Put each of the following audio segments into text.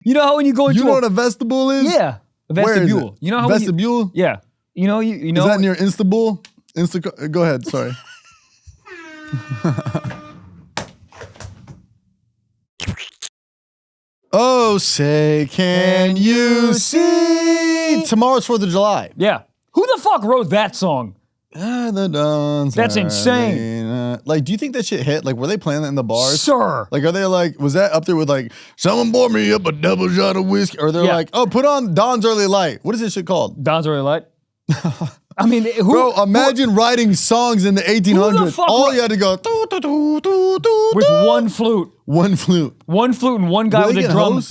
You know how when you go into You know what a vestibule is? Yeah. A vestibule. Where is it? You know how Vestibule? yeah. You know Is that near Istanbul? Go ahead, sorry. Oh, say, can you see? Tomorrow's 4th of July. Yeah. Who the fuck wrote that song? The dawns. That's insane. Like, do you think that shit hit? Like, were they playing that in the bars? Sir. Like, are they like, was that up there with like, someone pour me up a double shot of whiskey? Or they're like, oh, put on Dawn's Early Light. What is this shit called? Dawn's Early Light? I mean, Bro, imagine writing songs in the 1800s. All you had to go with one flute. One flute. One flute and one guy with a drum.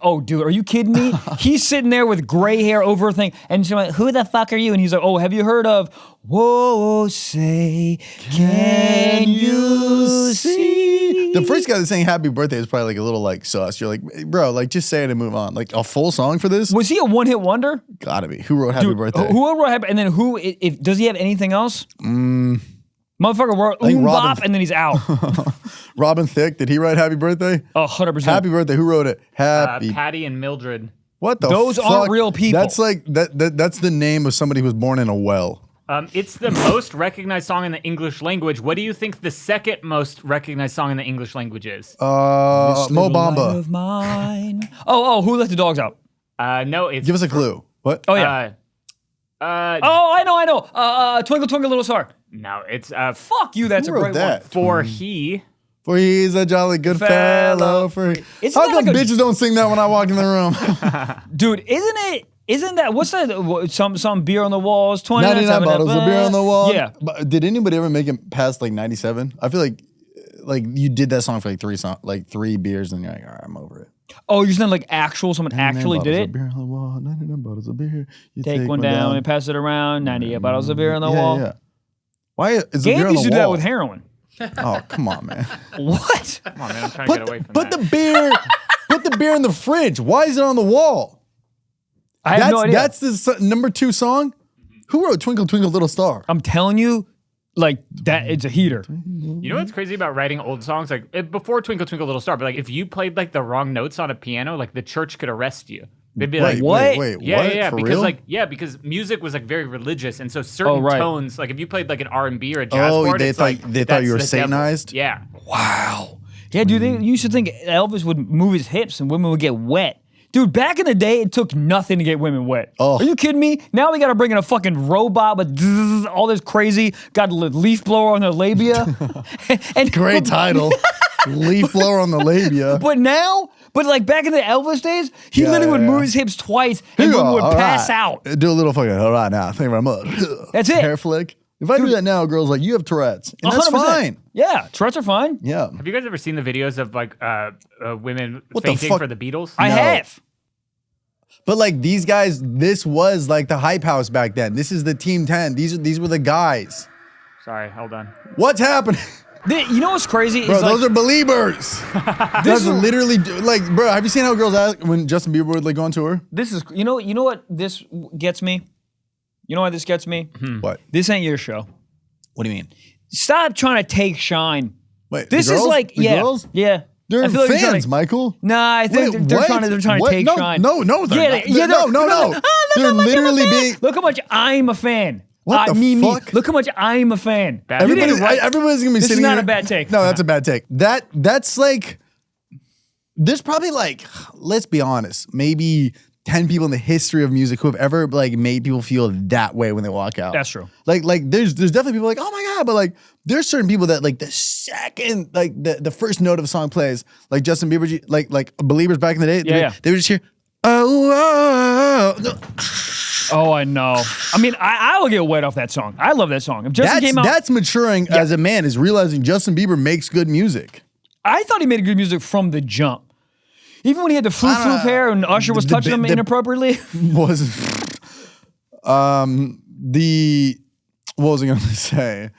Oh, dude, are you kidding me? He's sitting there with gray hair over a thing. And she's like, who the fuck are you? And he's like, oh, have you heard of, whoa, say, can you see? The first guy that's saying happy birthday is probably like a little like sus. You're like, bro, like just say it and move on. Like a full song for this? Was he a one-hit wonder? Gotta be. Who wrote happy birthday? Who wrote happy, and then who, does he have anything else? Motherfucker wrote bop and then he's out. Robin Thicke, did he write happy birthday? 100%. Happy birthday, who wrote it? Happy. Patty and Mildred. What the Those fuck? aren't real people. That's like, that's the name of somebody who was born in a well. It's the most recognized song in the English language. What do you think the second most recognized song in the English language is? Mo Bamba. Of mine. Who let the dogs out? No, it's... Give us a clue. What? Oh, yeah. I know. Twinkle, Twinkle, Little Star. No, it's... Fuck you, that's Who a wrote great that? one. For he... For he's a jolly good fellow. For he. How come bitches don't sing that when I walk in the room? Dude, isn't that, what's that, some beer on the walls, 99 bottles of beer on the wall. Yeah. But did anybody ever make it past like 97? I feel like you did that song for like three beers and you're like, all right, I'm over it. Oh, you're saying like someone actually did it? Beer on the wall, 99 bottles of beer. You take one down and pass it around, 98 bottles of beer on the wall. Yeah. Why is the beer on the wall? used to do that with heroin. Oh, come on, man. What? Come on, man, I'm trying to get away from put that. Put the beer in the fridge. Why is it on the wall? I have no idea. That's the number 2 song? Who wrote Twinkle Twinkle Little Star? I'm telling you, like, that it's a heater. You know what's crazy about writing old songs? Like, before Twinkle Twinkle Little Star, but like, if you played like the wrong notes on a piano, like the church could arrest you. They'd be like, what? Wait, yeah, what? yeah, For because real? because music was like very religious, and so certain tones, like if you played like an R&B or a jazz chord, they it's thought like, they thought that's you were the devil. Satanized? Yeah. Wow. Yeah, dude, you should think Elvis would move his hips and women would get wet. Dude, back in the day, it took nothing to get women wet. Oh. Are you kidding me? Now we got to bring in a fucking robot with all this crazy, got a leaf blower on their labia. and Great title. Leaf blower on the labia. But like back in the Elvis days, he literally would move his hips twice and women would pass out. Do a little fucking, all right now, thank you very much. That's it. Hair flick. If I do that now, girls like, you have Tourette's. And that's 100%. fine. Yeah, Tourette's are fine. Yeah. Have you guys ever seen the videos of like women What the fainting fuck? for the Beatles? I have. But like these guys, this was like the hype house back then. This is the Team 10. These were the guys. Sorry, hold on. What's happening? You know what's crazy? Bro, is those like, are believers. That's literally like, bro, have you seen how girls act when Justin Bieber would like go on tour? this is, you know what this gets me? You know why this gets me? What? This ain't your show. What do you mean? Stop trying to take shine. Wait, This the is girls? like, The yeah. girls? Yeah. They're I feel like you're fans, trying to- Michael. Nah, I think Wait, they're what? trying to What? take shine. No, they're not. Yeah, No. Look They're how much literally I'm a fan. being. Look how much I'm a fan. What the me. fuck? Look how much I'm a fan. Bad You didn't write- Everybody's gonna be This is sitting not here- a bad take. No, that's a bad take. That's like, there's probably like, let's be honest, maybe 10 people in the history of music who have ever like made people feel that way when they walk out. That's true. Like there's definitely people like, oh my God, but like there's certain people that like the second, like the first note of a song plays, like Justin Bieber, like Believers back in the day, they would just hear, oh. Oh, I know. I mean, I will get wet off that song. I love that song. If Justin came out, That's maturing as a man, is realizing Justin Bieber makes good music. I thought he made good music from the jump. Even when he had the floof hair and Usher was touching him inappropriately. Was what was I gonna say?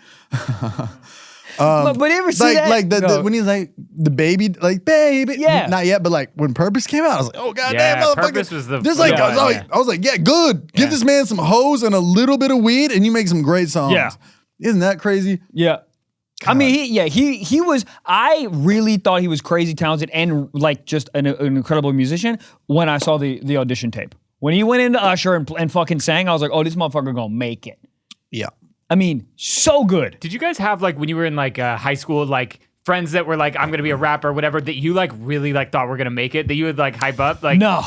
But you ever see that? Like when he's like the baby, like baby, Yeah. not yet, but like when Purpose came out, I was like, oh god Yeah, damn, motherfucker. Purpose was the- just like yeah, I was like, yeah, good. Give this man some hoes and a little bit of weed, and you make some great songs. Yeah. Isn't that crazy? Yeah. I mean, he was. I really thought he was crazy talented and like just an incredible musician when I saw the audition tape. When he went into Usher and fucking sang, I was like, oh, this motherfucker gonna make it. Yeah. I mean, so good. Did you guys have like when you were in like high school, like friends that were like, I'm gonna be a rapper, or whatever, that you like really like thought were gonna make it, that you would like hype up? Like, No.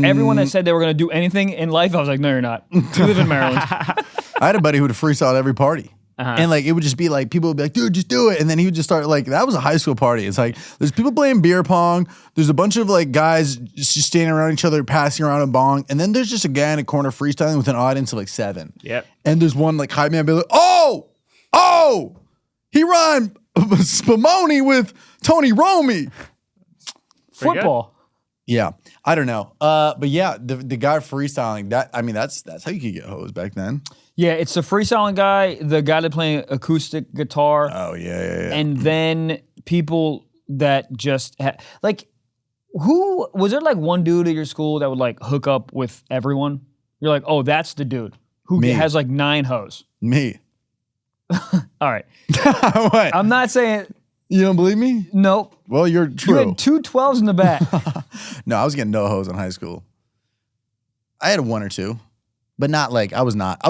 Everyone that said they were gonna do anything in life, I was like, no, you're not. You live in Maryland. I had a buddy who would freestyle at every party. And like, it would just be like, people would be like, dude, just do it. And then he would just start like, that was a high school party. It's like, there's people playing beer pong. There's a bunch of like guys just standing around each other, passing around a bong. And then there's just a guy in a corner freestyling with an audience of like 7. Yep. And there's one like hype man be like, oh, he rhymed Spumoni with Tony Romy. Football. Yeah. I don't know. But yeah, the guy freestyling, that's how you could get hoes back then. Yeah, it's the freestyling guy, the guy that playing acoustic guitar. Oh, yeah. And then people that just like, who was there like one dude at your school that would like hook up with everyone? You're like, oh, that's the dude who has like 9 hoes. Me. All right. What? I'm not saying. You don't believe me? Nope. Well, you're true. You had 2 12s in the back. No, I was getting no hoes in high school. I had 1 or 2. But not like, I was not.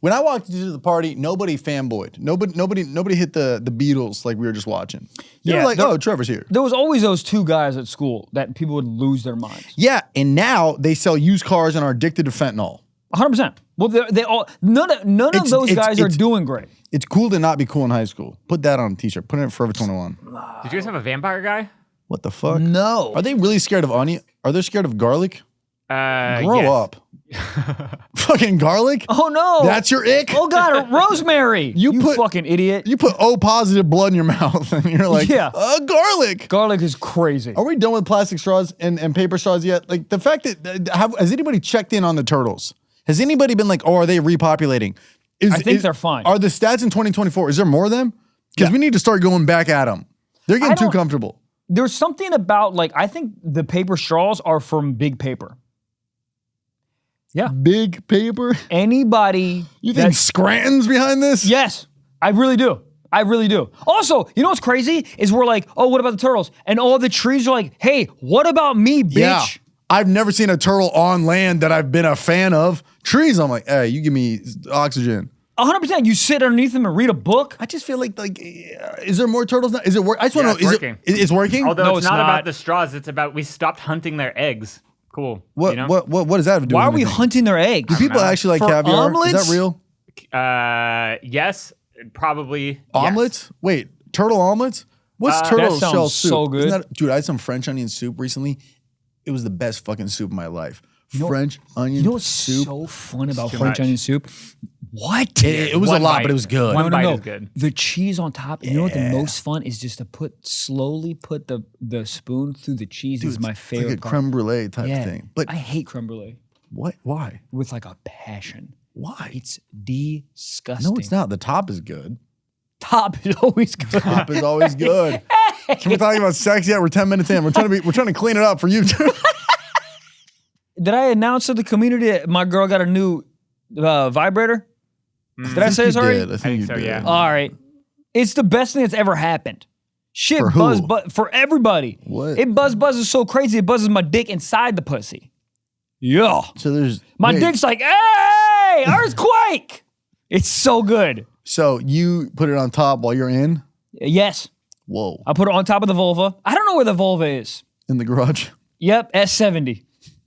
When I walked into the party, nobody fanboyed. Nobody hit the Beatles like we were just watching. They were like, oh, Trevor's here. There was always those 2 guys at school that people would lose their minds. Yeah, and now they sell used cars and are addicted to fentanyl. 100%. Well, they all none of those guys are doing great. It's cool to not be cool in high school. Put that on a t-shirt. Put it in Forever 21. Did you guys have a vampire guy? What the fuck? No. Are they really scared of onion? Are they scared of garlic? Grow Yes. up. Fucking garlic? Oh no. That's your ick? Oh god, rosemary. You put- fucking idiot. You put O positive blood in your mouth and you're like, Yeah. Garlic. Garlic is crazy. Are we done with plastic straws and paper straws yet? Like the fact that, has anybody checked in on the turtles? Has anybody been like, oh, are they repopulating? I think they're fine. Are the stats in 2024, is there more of them? Because we need to start going back at them. They're getting too comfortable. There's something about like, I think the paper straws are from big paper. Yeah. Big paper? Anybody. You think Scranton's behind this? Yes, I really do. Also, you know what's crazy is we're like, oh, what about the turtles? And all the trees are like, hey, what about me, bitch? Yeah. I've never seen a turtle on land that I've been a fan of. Trees, I'm like, hey, you give me oxygen. 100%. You sit underneath them and read a book. I just feel like, is there more turtles now? Is it work? I just want to know, working. It's working? Although No, it's not about the straws, it's about we stopped hunting their eggs. Cool. What, you know? what does that have to do Why are with we anything? hunting their eggs? Do people actually like For caviar? omelets? Is that real? Yes, probably. Omelets? Yes. Wait, turtle omelets? What's turtle that sounds shell soup? so good. Isn't that, dude, I had some French onion soup recently. It was the best fucking soup of my life. French onion You know what's soup. so fun about too French much. onion soup? What? It was One a lot, bite. but it was good. One bite is good. The cheese on top. You know what the most fun is? Just to slowly put the spoon through the cheese is my It's favorite like a part. creme brulee type Yeah. thing. But I hate creme brulee what? Why? with like a passion. Why? It's disgusting. No, it's not. The top is good. Top is always good. Top is always good. Can we talk about sex yet? We're 10 minutes in. We're trying to clean it up for you too. Did I announce to the community that my girl got a new vibrator? Did I say this already? I think you so, did. yeah. All right. It's the best thing that's ever happened. Shit For buzz, who? but for everybody. What? It buzzes so crazy, it buzzes my dick inside the pussy. Yeah. So there's My wait, dick's like, hey, earthquake. It's so good. So you put it on top while you're in? Yes. Whoa. I put it on top of the vulva. I don't know where the vulva is. In the garage? Yep, S70.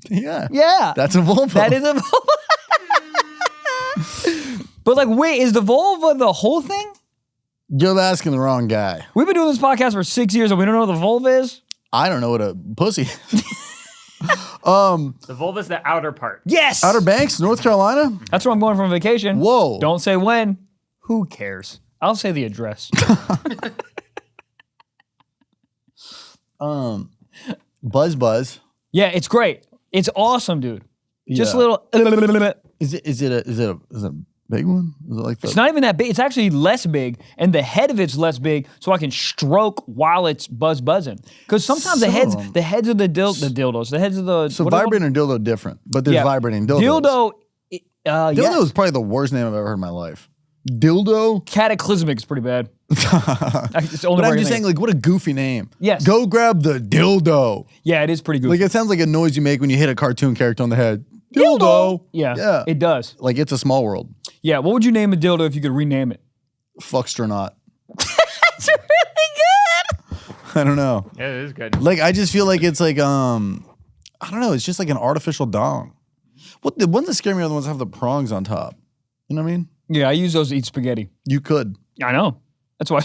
Yeah. Yeah. That's a vulva. That is a vulva. But like, wait, is the vulva the whole thing? You're asking the wrong guy. We've been doing this podcast for 6 years and we don't know what the vulva is? I don't know what a pussy. The vulva's the outer part. Yes. Outer Banks, North Carolina? That's where I'm going from vacation. Whoa. Don't say when. Who cares? I'll say the address. Buzz. Yeah, it's great. It's awesome, dude. Just a Yeah. little. Is it a big one? Is it like It's not even that big. It's actually less big, and the head of it's less big, so I can stroke while it's buzzing. Because sometimes the heads of the dildos, the heads of the So what are they vibrating and dildo different, but there's Yeah. vibrating dildos. Dildo. Dildo Yes. is probably the worst name I've ever heard in my life. Dildo? Cataclysmic is pretty bad. It's the only But I'm word I just think saying, like, what a goofy name. Yes. Go grab the dildo. Yeah, it is pretty goofy. Like, it sounds like a noise you make when you hit a cartoon character on the head. Dildo. Yeah. Yeah, it does. Like, it's a small world. Yeah, what would you name a dildo if you could rename it? Fuckstronaut. That's really good. I don't know. Yeah, it is good. Like, I just feel like it's like, I don't know. It's just like an artificial dong. The ones that scare me are the ones that have the prongs on top. You know what I mean? Yeah, I use those to eat spaghetti. You could. I know. That's why.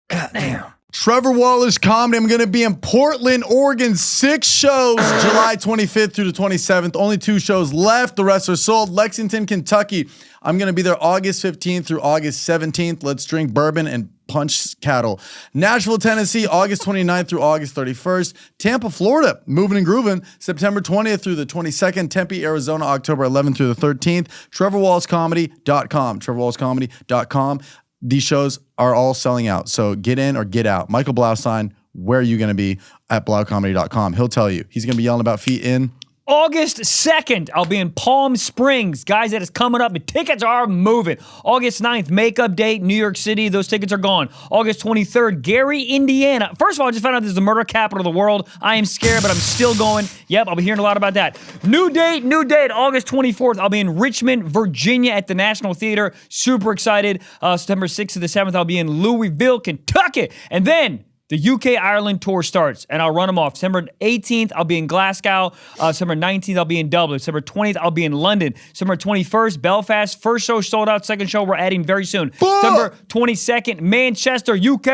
Goddamn. Trevor Wallace comedy. I'm going to be in Portland, Oregon. 6 shows, July 25th through the 27th. Only 2 shows left. The rest are sold. Lexington, Kentucky. I'm going to be there August 15th through August 17th. Let's drink bourbon and punch cattle. Nashville, Tennessee, August 29th through August 31st. Tampa, Florida, moving and grooving, September 20th through the 22nd. Tempe, Arizona, October 11th through the 13th. TrevorWallaceComedy.com. TrevorWallaceComedy.com. These shows are all selling out, so get in or get out. Michael Blaustein, where are you going to be at BlauComedy.com? He'll tell you. He's going to be yelling about feet in August 2nd, I'll be in Palm Springs. Guys, that is coming up. The tickets are moving. August 9th, makeup date, New York City. Those tickets are gone. August 23rd, Gary, Indiana. First of all, I just found out this is the murder capital of the world. I am scared, but I'm still going. Yep, I'll be hearing a lot about that. New date, August 24th. I'll be in Richmond, Virginia at the National Theater. Super excited. September 6th to the 7th, I'll be in Louisville, Kentucky. And then the UK-Ireland tour starts, and I'll run them off. December 18th, I'll be in Glasgow. December 19th, I'll be in Dublin. December 20th, I'll be in London. December 21st, Belfast. First show sold out. Second show, we're adding very soon. December 22nd, Manchester, UK.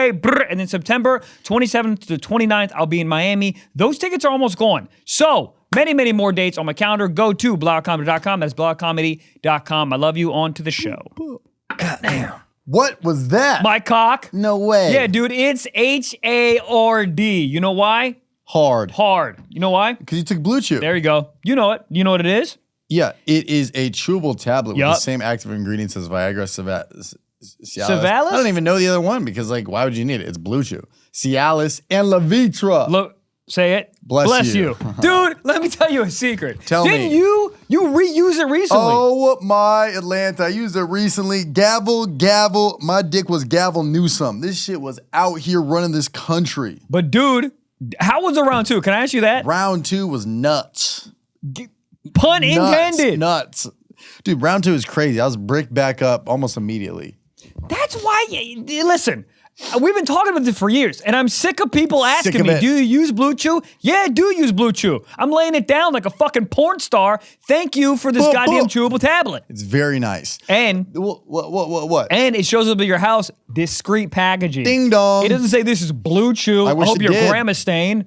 And then September 27th to the 29th, I'll be in Miami. Those tickets are almost gone. So, many, many more dates on my calendar. Go to blogcomedy.com. That's blogcomedy.com. I love you. On to the show. Goddamn. What was that? My cock. No way. Yeah, dude, it's H-A-R-D. You know why? Hard. You know why? Because you took Blue Chew. There you go. You know it. You know what it is? Yeah, it is a chewable tablet with Yup. the same active ingredients as Viagra, Cialis? I don't even know the other one because, like, why would you need it? It's Blue Chew. Cialis and Levitra. Look, say it. Bless you. Dude, let me tell you a secret. Didn't me. you reuse it recently? Oh, my Atlanta. I used it recently. Gavel. My dick was Gavel Newsome. This shit was out here running this country. But dude, how was the round 2? Can I ask you that? Round 2 was nuts. Pun intended. Nuts. Dude, round 2 is crazy. I was bricked back up almost immediately. That's why, listen, we've been talking about this for years, and I'm sick of people asking me, do you use Blue Chew? Yeah, I do use Blue Chew. I'm laying it down like a fucking porn star. Thank you for this goddamn chewable tablet. It's very nice. And what? And it shows up at your house, discreet packaging. Ding dong. It doesn't say this is Blue Chew. I hope your grandma's staying.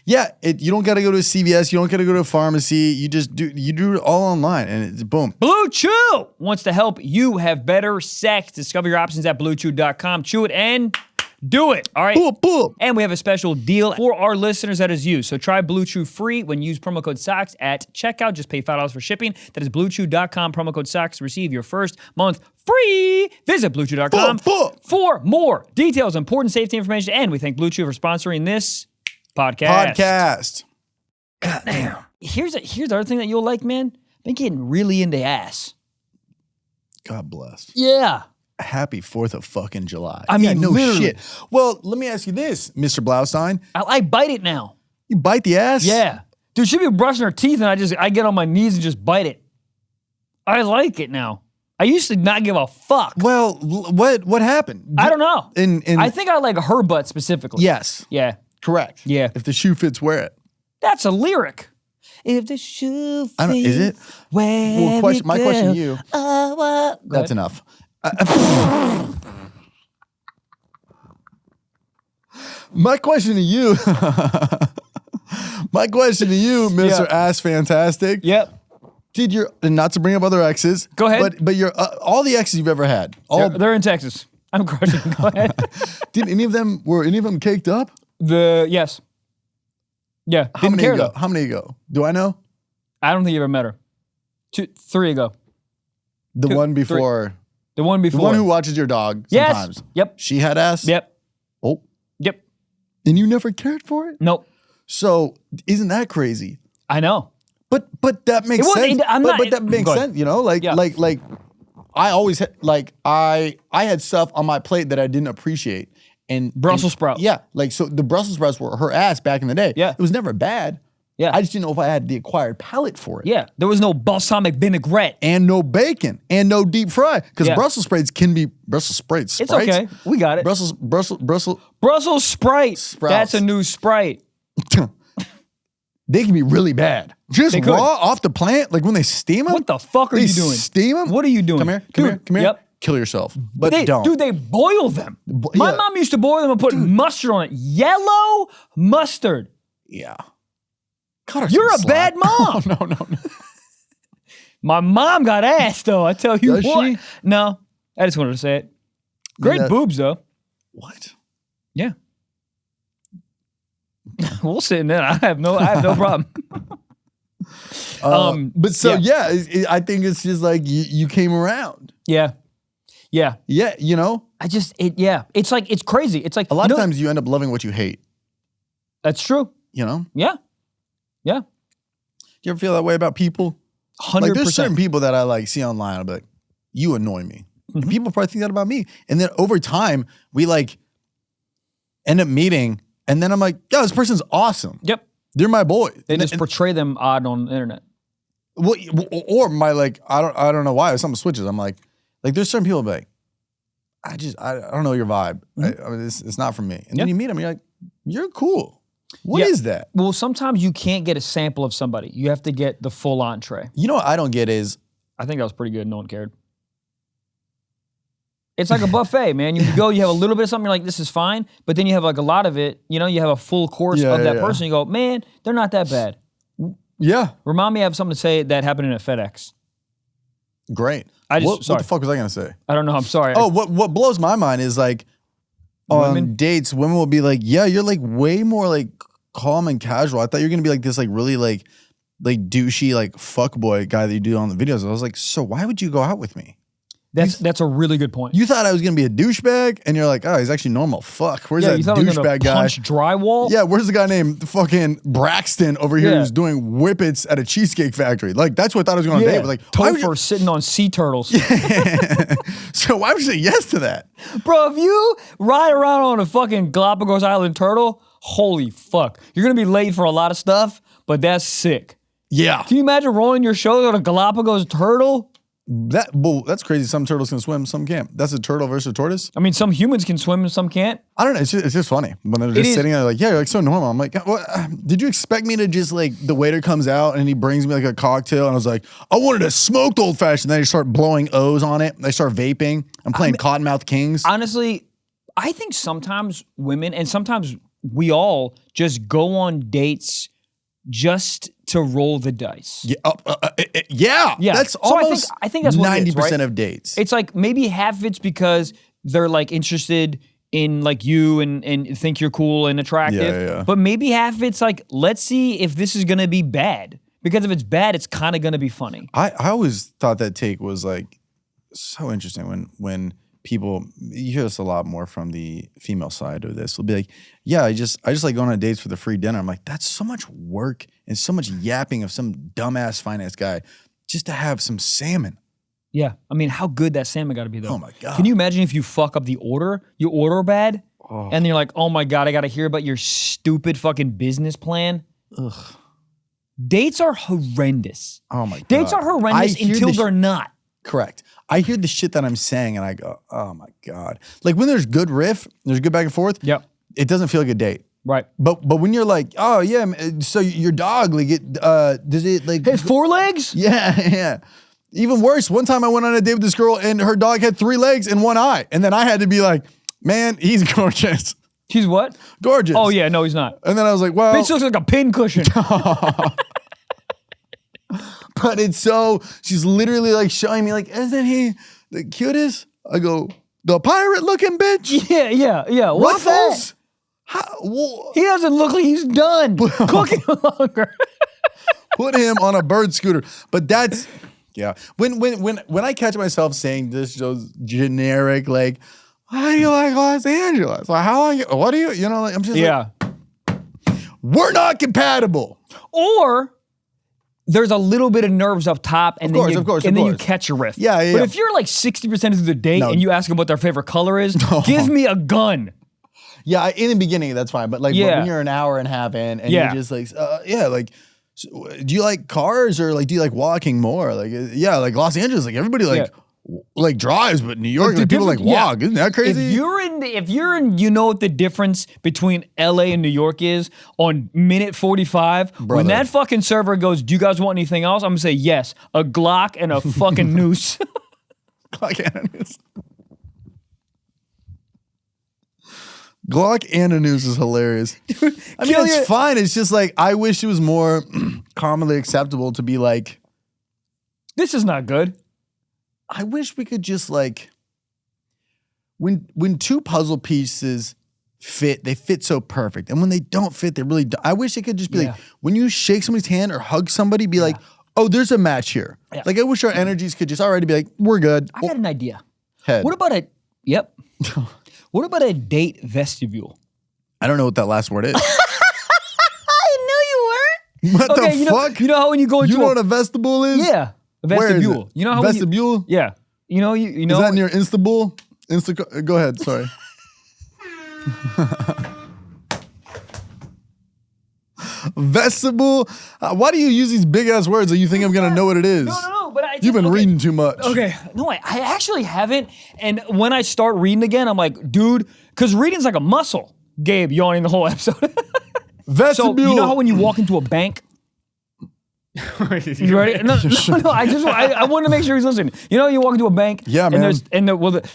Yeah, you don't got to go to a CVS. You don't got to go to a pharmacy. You just do it all online, and it's boom. Blue Chew wants to help you have better sex. Discover your options at BlueChew.com. Chew it and do it. All right. Boom. And we have a special deal for our listeners that is you. So try Blue Chew free when you use promo code SOCKS at checkout. Just pay $5 for shipping. That is BlueChew.com. Promo code SOCKS to receive your first month free. Visit BlueChew.com for more details, important safety information. And we thank Blue Chew for sponsoring this podcast. Goddamn. Here's the other thing that you'll like, man. I've been getting really into ass. God bless. Yeah. Happy 4th of fucking July. I mean, no literally. shit. Well, let me ask you this, Mr. Blaustein. I bite it now. You bite the ass? Yeah. Dude, she'd be brushing her teeth and I get on my knees and just bite it. I like it now. I used to not give a fuck. Well, what happened? I don't know. I think I like her butt specifically. Yes. Yeah. Correct. Yeah. If the shoe fits, wear it. That's a lyric. If the shoe fits, is it? Wear Well, it, my question to you. Go That's ahead. enough. My question to you, Mr. Ass Fantastic. Yep. Did your, and not to bring up other exes. Go ahead. But your all the exes you've ever had. They're in Texas. I'm crushing. Go ahead. Were any of them caked up? Yes. Yeah. How Didn't many care ago? though. How many ago? Do I know? I don't think you ever met her. 3 ago. The one before. The one before. The one who watches your dog Yes. sometimes. Yep. She had ass? Yep. Oh. Yep. And you never cared for it? Nope. So isn't that crazy? I know. But that makes sense. I'm not- but that makes go ahead. sense, you know? Like I always had, like, I had stuff on my plate that I didn't appreciate. And Brussels sprouts. Yeah. Like, so the Brussels sprouts were her ass back in the day. Yeah. It was never bad. Yeah. I just didn't know if I had the acquired palate for it. Yeah. There was no balsamic vinaigrette. And no bacon. And no deep fry. Because Yeah. Brussels sprouts can be, Brussels sprouts. It's okay. We got it. Brussels Sprite. That's a new Sprite. They can be really bad. Just raw off the plant, like when they steam them. What the fuck are you doing? Steam them? What are you doing? Come here. Yep. Kill yourself. But don't. Dude, they boil them. My mom used to boil them and put mustard on it. Yellow mustard. Yeah. You're a bad mom. No. My mom got ass though, I tell you Does what. she? No, I just wanted to say it. Great boobs though. What? Yeah. We'll sit in there. I have no problem. But so I think it's just like you came around. Yeah. Yeah, you know? It's like, it's crazy. It's like A lot of times you end up loving what you hate. That's true. You know? Yeah. Do you ever feel that way about people? 100%. Like there's certain people that I like see online, I'll be like, you annoy me. And people probably think that about me. And then over time, we like end up meeting, and then I'm like, yo, this person's awesome. Yep. They're my boy. They just portray them odd on the internet. Well, or my like, I don't know why, if something switches, I'm like there's certain people like, I don't know your vibe. I mean, it's not for me. And then you meet them, you're like, you're cool. What is that? Well, sometimes you can't get a sample of somebody. You have to get the full entree. You know what I don't get is, I think that was pretty good. No one cared. It's like a buffet, man. You go, you have a little bit of something, you're like, this is fine. But then you have like a lot of it, you know, you have a full course of that person. You go, man, they're not that bad. Yeah. Remind me, I have something to say that happened in a FedEx. Great. What the fuck was I going to say? I don't know. I'm sorry. Oh, what blows my mind is like, on dates, women will be like, yeah, you're like way more like calm and casual. I thought you were going to be like this like really like douchey like fuckboy guy that you do on the videos. I was like, so why would you go out with me? That's a really good point. You thought I was going to be a douchebag, and you're like, oh, he's actually normal. Fuck. Where's that you thought I was gonna douchebag guy? Punch drywall? Yeah, where's the guy named fucking Braxton over here who's doing whippets at a cheesecake factory? Like, that's what I thought I was going on a date. But like, Topher sitting on sea turtles. So why would you say yes to that? Bro, if you ride around on a fucking Galapagos Island turtle, holy fuck. You're going to be late for a lot of stuff, but that's sick. Yeah. Can you imagine rolling your shoulder on a Galapagos turtle? That's crazy. Some turtles can swim, some can't. That's a turtle versus a tortoise. I mean, some humans can swim and some can't. I don't know. It's just funny when they're just sitting there like, yeah, you're like so normal. I'm like, what? Did you expect me to just like the waiter comes out and he brings me like a cocktail and I was like, I wanted a smoked old fashioned. Then they start blowing O's on it. They start vaping. I'm playing Cottonmouth Kings. Honestly, I think sometimes women and sometimes we all just go on dates just to roll the dice. Yeah. That's so almost I think that's what 90% of dates. It's like maybe half of it's because they're like interested in like you and think you're cool and attractive. Yeah. But maybe half of it's like, let's see if this is gonna be bad. Because if it's bad, it's kind of gonna be funny. I always thought that take was like so interesting when people, you hear this a lot more from the female side of this. They'll be like, yeah, I just like going on dates for the free dinner. I'm like, that's so much work and so much yapping of some dumbass finance guy just to have some salmon. Yeah. I mean, how good that salmon got to be though. Oh my God. Can you imagine if you fuck up the order, you order bad, and then you're like, oh my God, I got to hear about your stupid fucking business plan. Ugh. Dates are horrendous. Oh my God. Dates are horrendous until they're not. Correct. I hear the shit that I'm saying and I go, oh my God. Like when there's good riff, there's good back and forth. Yep. It doesn't feel like a date. Right. But when you're like, oh yeah, so your dog, like does it like has 4 legs? Yeah. Even worse, one time I went on a date with this girl and her dog had 3 legs and 1 eye. And then I had to be like, man, he's gorgeous. He's what? Gorgeous. Oh yeah, no, he's not. And then I was like, well. Bitch looks like a pin cushion. But it's so, she's literally like showing me like, isn't he the cutest? I go, the pirate looking bitch? Yeah. What's Ruffles? that? He doesn't look like he's done cooking longer. Put him on a bird scooter. But that's, yeah. When I catch myself saying this shows generic, like, how do you like Los Angeles? Like, what do you know, like, I'm just like, we're not compatible. Or there's a little bit of nerves up top, and then you catch a riff. Yeah. But if you're like 60% through the date and you ask them what their favorite color is, give me a gun. Yeah, in the beginning, that's fine. But like when you're an hour and a half in and you're just like, like, so, do you like cars or like do you like walking more? Like, like Los Angeles, like everybody like drives, but New York, like, people like walk. Isn't that crazy? If you're in, you know what the difference between LA and New York is on minute 45? Brother. When that fucking server goes, do you guys want anything else? I'm gonna say yes. A Glock and a fucking noose. Glock and a noose. Glock and a noose is hilarious. Dude, I mean, it's fine. It's just like, I wish it was more commonly acceptable to be like, this is not good. I wish we could just like, when two puzzle pieces fit, they fit so perfect. And when they don't fit, they really don't. I wish it could just be like, when you shake somebody's hand or hug somebody, be like, oh, there's a match here. Yeah. Like, I wish our energies could just already be like, we're good. I got an idea. Head. What about what about a date vestibule? I don't know what that last word is. I knew you weren't. What the fuck? You know how when you go into what a vestibule is? Yeah. A vestibule. Where is it? You know how vestibule? Yeah. You know. Is that near Istanbul? Go ahead, sorry. Vestibule? Why do you use these big ass words that you think I'm gonna know what it is? No, but you've been reading too much. Okay, no, I actually haven't. And when I start reading again, I'm like, dude, because reading's like a muscle. Gabe yawning the whole episode. Vestibule. So you know how when you walk into a bank. You ready? No. I wanted to make sure he's listening. You know, you walk into a bank. Yeah, man.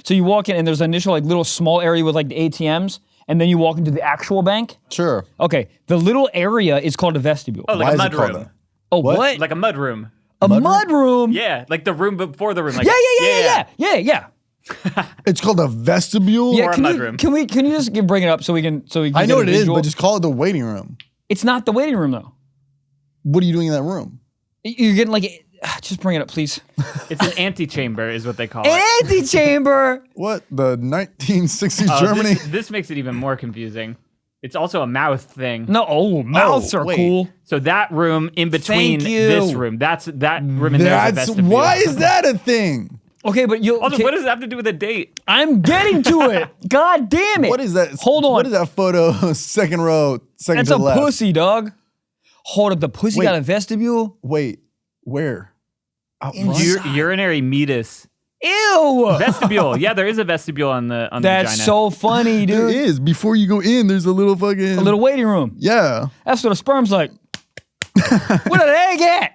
So you walk in and there's an initial like little small area with like the ATMs, and then you walk into the actual bank. Sure. Okay, the little area is called a vestibule. Oh, like a mud room. Oh, what? Like a mud room. A mud room? Yeah, like the room before the room. Like, yeah. It's called a vestibule or a mud room. Can you just bring it up so we can I know what it is, but just call it the waiting room. It's not the waiting room though. What are you doing in that room? You're getting like, just bring it up, please. It's an antechamber is what they call it. Antechamber? What? The 1960s Germany? This makes it even more confusing. It's also a mouth thing. No, mouths are cool. So that room in between this room, that room in there is a vestibule. Why is that a thing? Okay, but also, what does it have to do with a date? I'm getting to it. God damn it. What is that? Hold on. What is that photo? Second row, second to the left. That's a pussy, dog. Hold up, the pussy got a vestibule? Wait, where? Urinary meatus. Ew! Vestibule. Yeah, there is a vestibule on the vagina. That's so funny, dude. There is. Before you go in, there's a little waiting room. Yeah. That's what a sperm's like. What an egg at?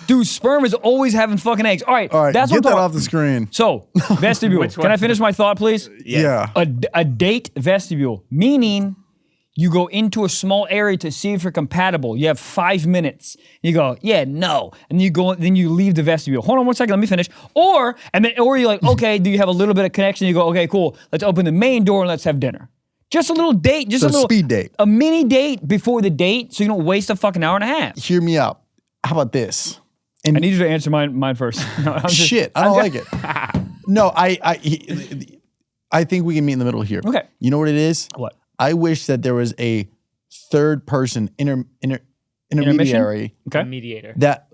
Dude, sperm is always having fucking eggs. All right, that's get that off the screen. So, vestibule. Can I finish my thought, please? Yeah. A date vestibule, meaning you go into a small area to see if you're compatible. You have 5 minutes. You go, yeah, no. And then you leave the vestibule. Hold on 1 second, let me finish. Or you're like, okay, do you have a little bit of connection? You go, okay, cool. Let's open the main door and let's have dinner. Just a little date. Just a little speed date. A mini date before the date so you don't waste a fucking hour and a half. Hear me out. How about this? And I need you to answer mine first. No, I don't like it. No, I think we can meet in the middle here. Okay. You know what it is? What? I wish that there was a third person intermediary. Okay. Mediator. That,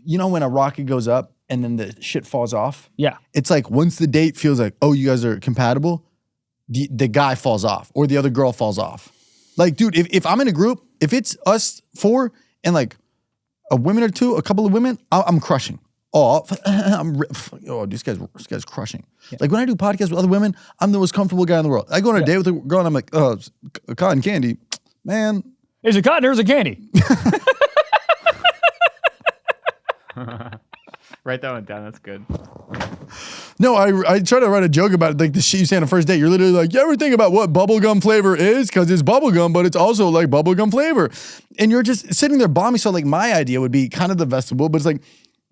you know when a rocket goes up and then the shit falls off? Yeah. It's like once the date feels like, oh, you guys are compatible, the guy falls off or the other girl falls off. Like, dude, if I'm in a group, if it's us four and like a woman or two, a couple of women, I'm crushing. This guy's crushing. Yeah. Like when I do podcasts with other women, I'm the most comfortable guy in the world. I go on a date with a girl and I'm like, oh, cotton candy, man. Is it cotton or is it candy? Write that one down. That's good. No, I try to write a joke about like the shit you say on a first date. You're literally like, you ever think about what bubblegum flavor is? Because it's bubblegum, but it's also like bubblegum flavor. And you're just sitting there bombing. So like my idea would be kind of the vestibule, but it's like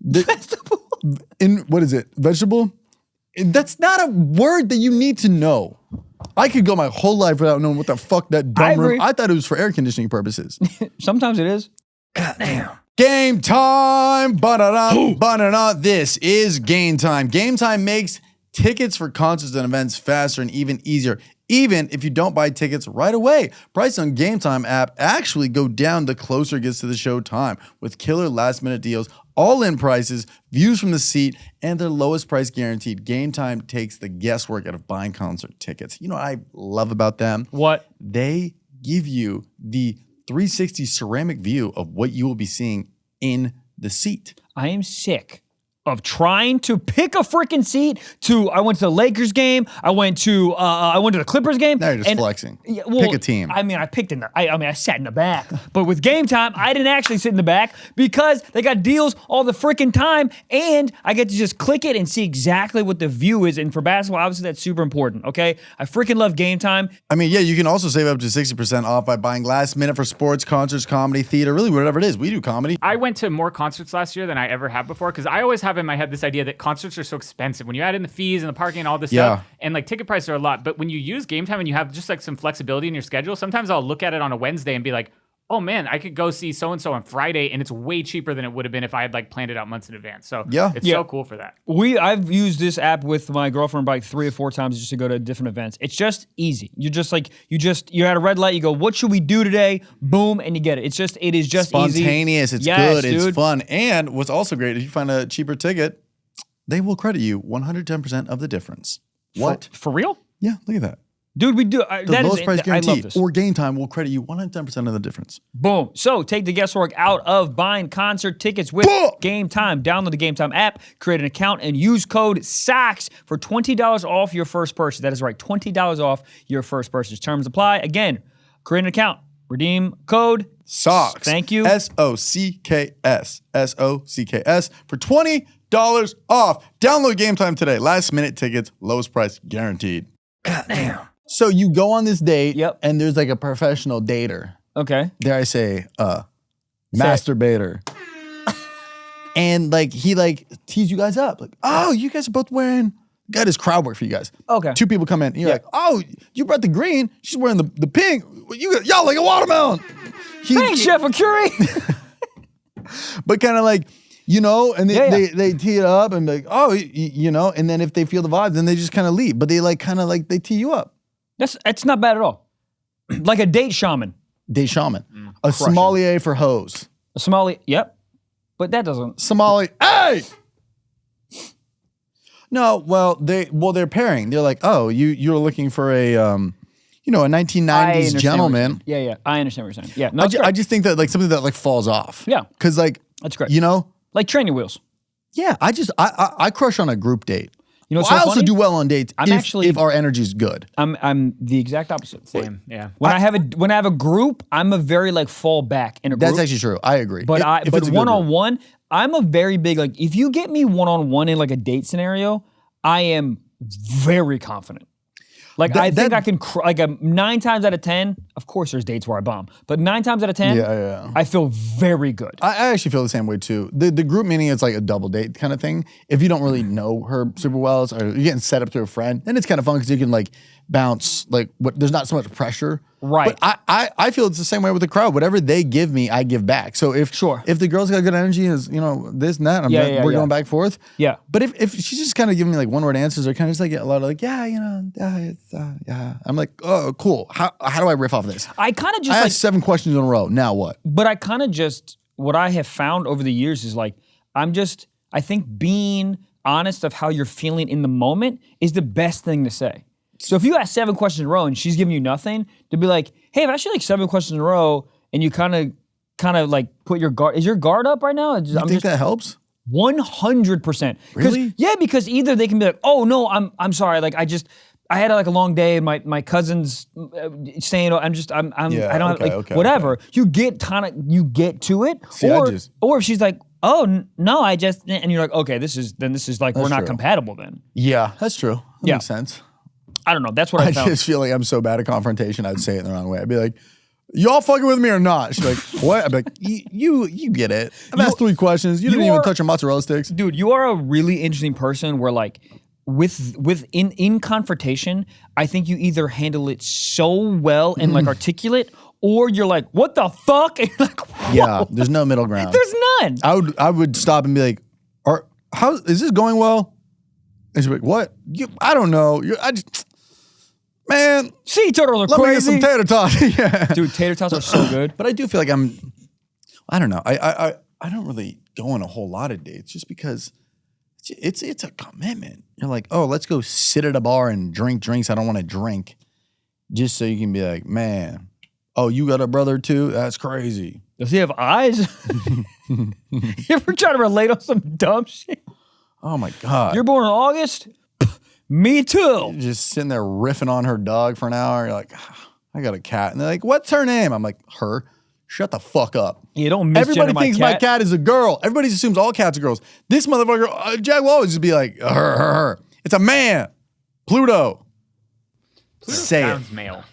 vegetable. What is it? Vegetable? That's not a word that you need to know. I could go my whole life without knowing what the fuck that dumb room. I thought it was for air conditioning purposes. Sometimes it is. Goddamn. Game time. Ba-da-da, ba-da-da. This is Game Time. Game Time makes tickets for concerts and events faster and even easier. even if you don't buy tickets right away. Prices on Game Time app actually go down the closer it gets to the show time with killer last-minute deals, all-in prices, views from the seat, and their lowest price guaranteed. Game Time takes the guesswork out of buying concert tickets. You know what I love about them? What? They give you the 360 ceramic view of what you will be seeing in the seat. I am sick of trying to pick a freaking seat I went to the Lakers game. I went to the Clippers game. Now you're just flexing. Yeah, well, pick a team. I mean, I sat in the back. But with Game Time, I didn't actually sit in the back because they got deals all the freaking time, and I get to just click it and see exactly what the view is. And for basketball, obviously that's super important, okay? I freaking love Game Time. I mean, yeah, you can also save up to 60% off by buying last minute for sports, concerts, comedy, theater, really whatever it is. We do comedy. I went to more concerts last year than I ever have before because I always have in my head this idea that concerts are so expensive when you add in the fees and the parking and all this stuff, and like ticket prices are a lot. But when you use Game Time and you have just like some flexibility in your schedule, sometimes I'll look at it on a Wednesday and be like, oh man, I could go see so-and-so on Friday and it's way cheaper than it would have been if I had like planned it out months in advance. So it's so cool for that. I've used this app with my girlfriend like 3 or 4 times just to go to different events. It's just easy. You're just like, you're at a red light, you go, what should we do today? Boom, and you get it. It is just spontaneous. Easy. It's good. Dude. It's fun. And what's also great, if you find a cheaper ticket, they will credit you 110% of the difference. What? For real? Yeah, look at that. Dude, we do. The lowest price guaranteed. I love this. Or Game Time will credit you 110% of the difference. Boom. So take the guesswork out of buying concert tickets with Game Time. Download the Game Time app, create an account, and use code SOCKS for $20 off your first purchase. That is right, $20 off your first purchase. Terms apply. Again, create an account, redeem code SOCKS. Thank you. SOCKS. SOCKS for $20 off. Download Game Time today. Last minute tickets, lowest price guaranteed. God damn. So you go on this date, and there's like a professional dater. Okay. Dare I say, masturbator. And like he like tees you guys up. Like, oh, you guys are both wearing. Got his crowd work for you guys. Okay. 2 people come in. And you're like, oh, you brought the green. She's wearing the pink. Y'all like a watermelon. Thanks, Chef Curie. But kind of like, and they tee it up and be like, oh, and then if they feel the vibe, then they just kind of leave. But they they tee you up. It's not bad at all. Like a date shaman. Date shaman. A sommelier for hoes. A sommelier, yep. But that doesn't. Sommelier, hey! No, well, they're pairing. They're like, oh, you're looking for a, a 1990s gentleman. Yeah, I understand what you're saying. Yeah, no, I just think that like something that like falls off. Yeah. Because like, that's great. Like training wheels. Yeah, I crush on a group date. I also do well on dates if our energy's good. I'm the exact opposite. Same, yeah. When I have a group, I'm a very like fall back in a group. That's actually true. I agree. But but one-on-one, I'm a very big like if you get me one-on-one in like a date scenario, I am very confident. Like I think I can like 9 times out of 10. Of course, there's dates where I bomb, but 9 times out of 10, I feel very good. I actually feel the same way too. The group meeting is like a double date kind of thing. If you don't really know her super well, or you're getting set up to a friend, then it's kind of fun because you can like bounce like there's not so much pressure. Right. But I feel it's the same way with the crowd. Whatever they give me, I give back. So if the girl's got good energy, is this and that, we're going back and forth. Yeah. But if she's just kind of giving me like one word answers or kind of just like a lot of like it's I'm like, oh cool. How do I riff off this? I kind of just asked 7 questions in a row. Now what? But I kind of just what I have found over the years is like I think being honest of how you're feeling in the moment is the best thing to say. So if you ask 7 questions in a row and she's giving you nothing, to be like, hey, if I ask you like 7 questions in a row and you kind of like put your guard, is your guard up right now? You think that helps? 100%. Really? Yeah, because either they can be like, oh no, I'm sorry, like I had like a long day and my cousin's saying, I don't have like whatever. Okay. You get to it. See, or if she's like, oh no, and you're like, okay, this is like we're not compatible then. Yeah, that's true. That makes sense. I don't know. That's what I found. I just feel like I'm so bad at confrontation. I'd say it the wrong way. I'd be like, y'all fucking with me or not? She'd be like, what? I'd be like, you get it. I've asked 3 questions. You didn't even touch your mozzarella sticks. Dude, you are a really interesting person where like in confrontation, I think you either handle it so well and like articulate, or you're like, what the fuck? And you're like, whoa. Yeah, there's no middle ground. There's none. I would stop and be like, how is this going well? And she'd be like, what? I don't know. Man, sea turtles are let crazy. me get some tater tots. Yeah. Dude, tater tots are so good. But I do feel like I don't know. I don't really go on a whole lot of dates just because it's a commitment. You're like, oh, let's go sit at a bar and drink drinks I don't want to drink, just so you can be like, man, oh, you got a brother too? That's crazy. Does he have eyes? You ever try to relate on some dumb shit? Oh my God. You're born in August? Me too. You're just sitting there riffing on her dog for an hour. You're like, I got a cat. And they're like, what's her name? I'm like, her. Shut the fuck up. You don't misgender Everybody thinks my my cat is a girl. Everybody assumes all cats are girls. This motherfucker, Jack will always just be like, her. It's a man. Pluto. Say sounds it. male.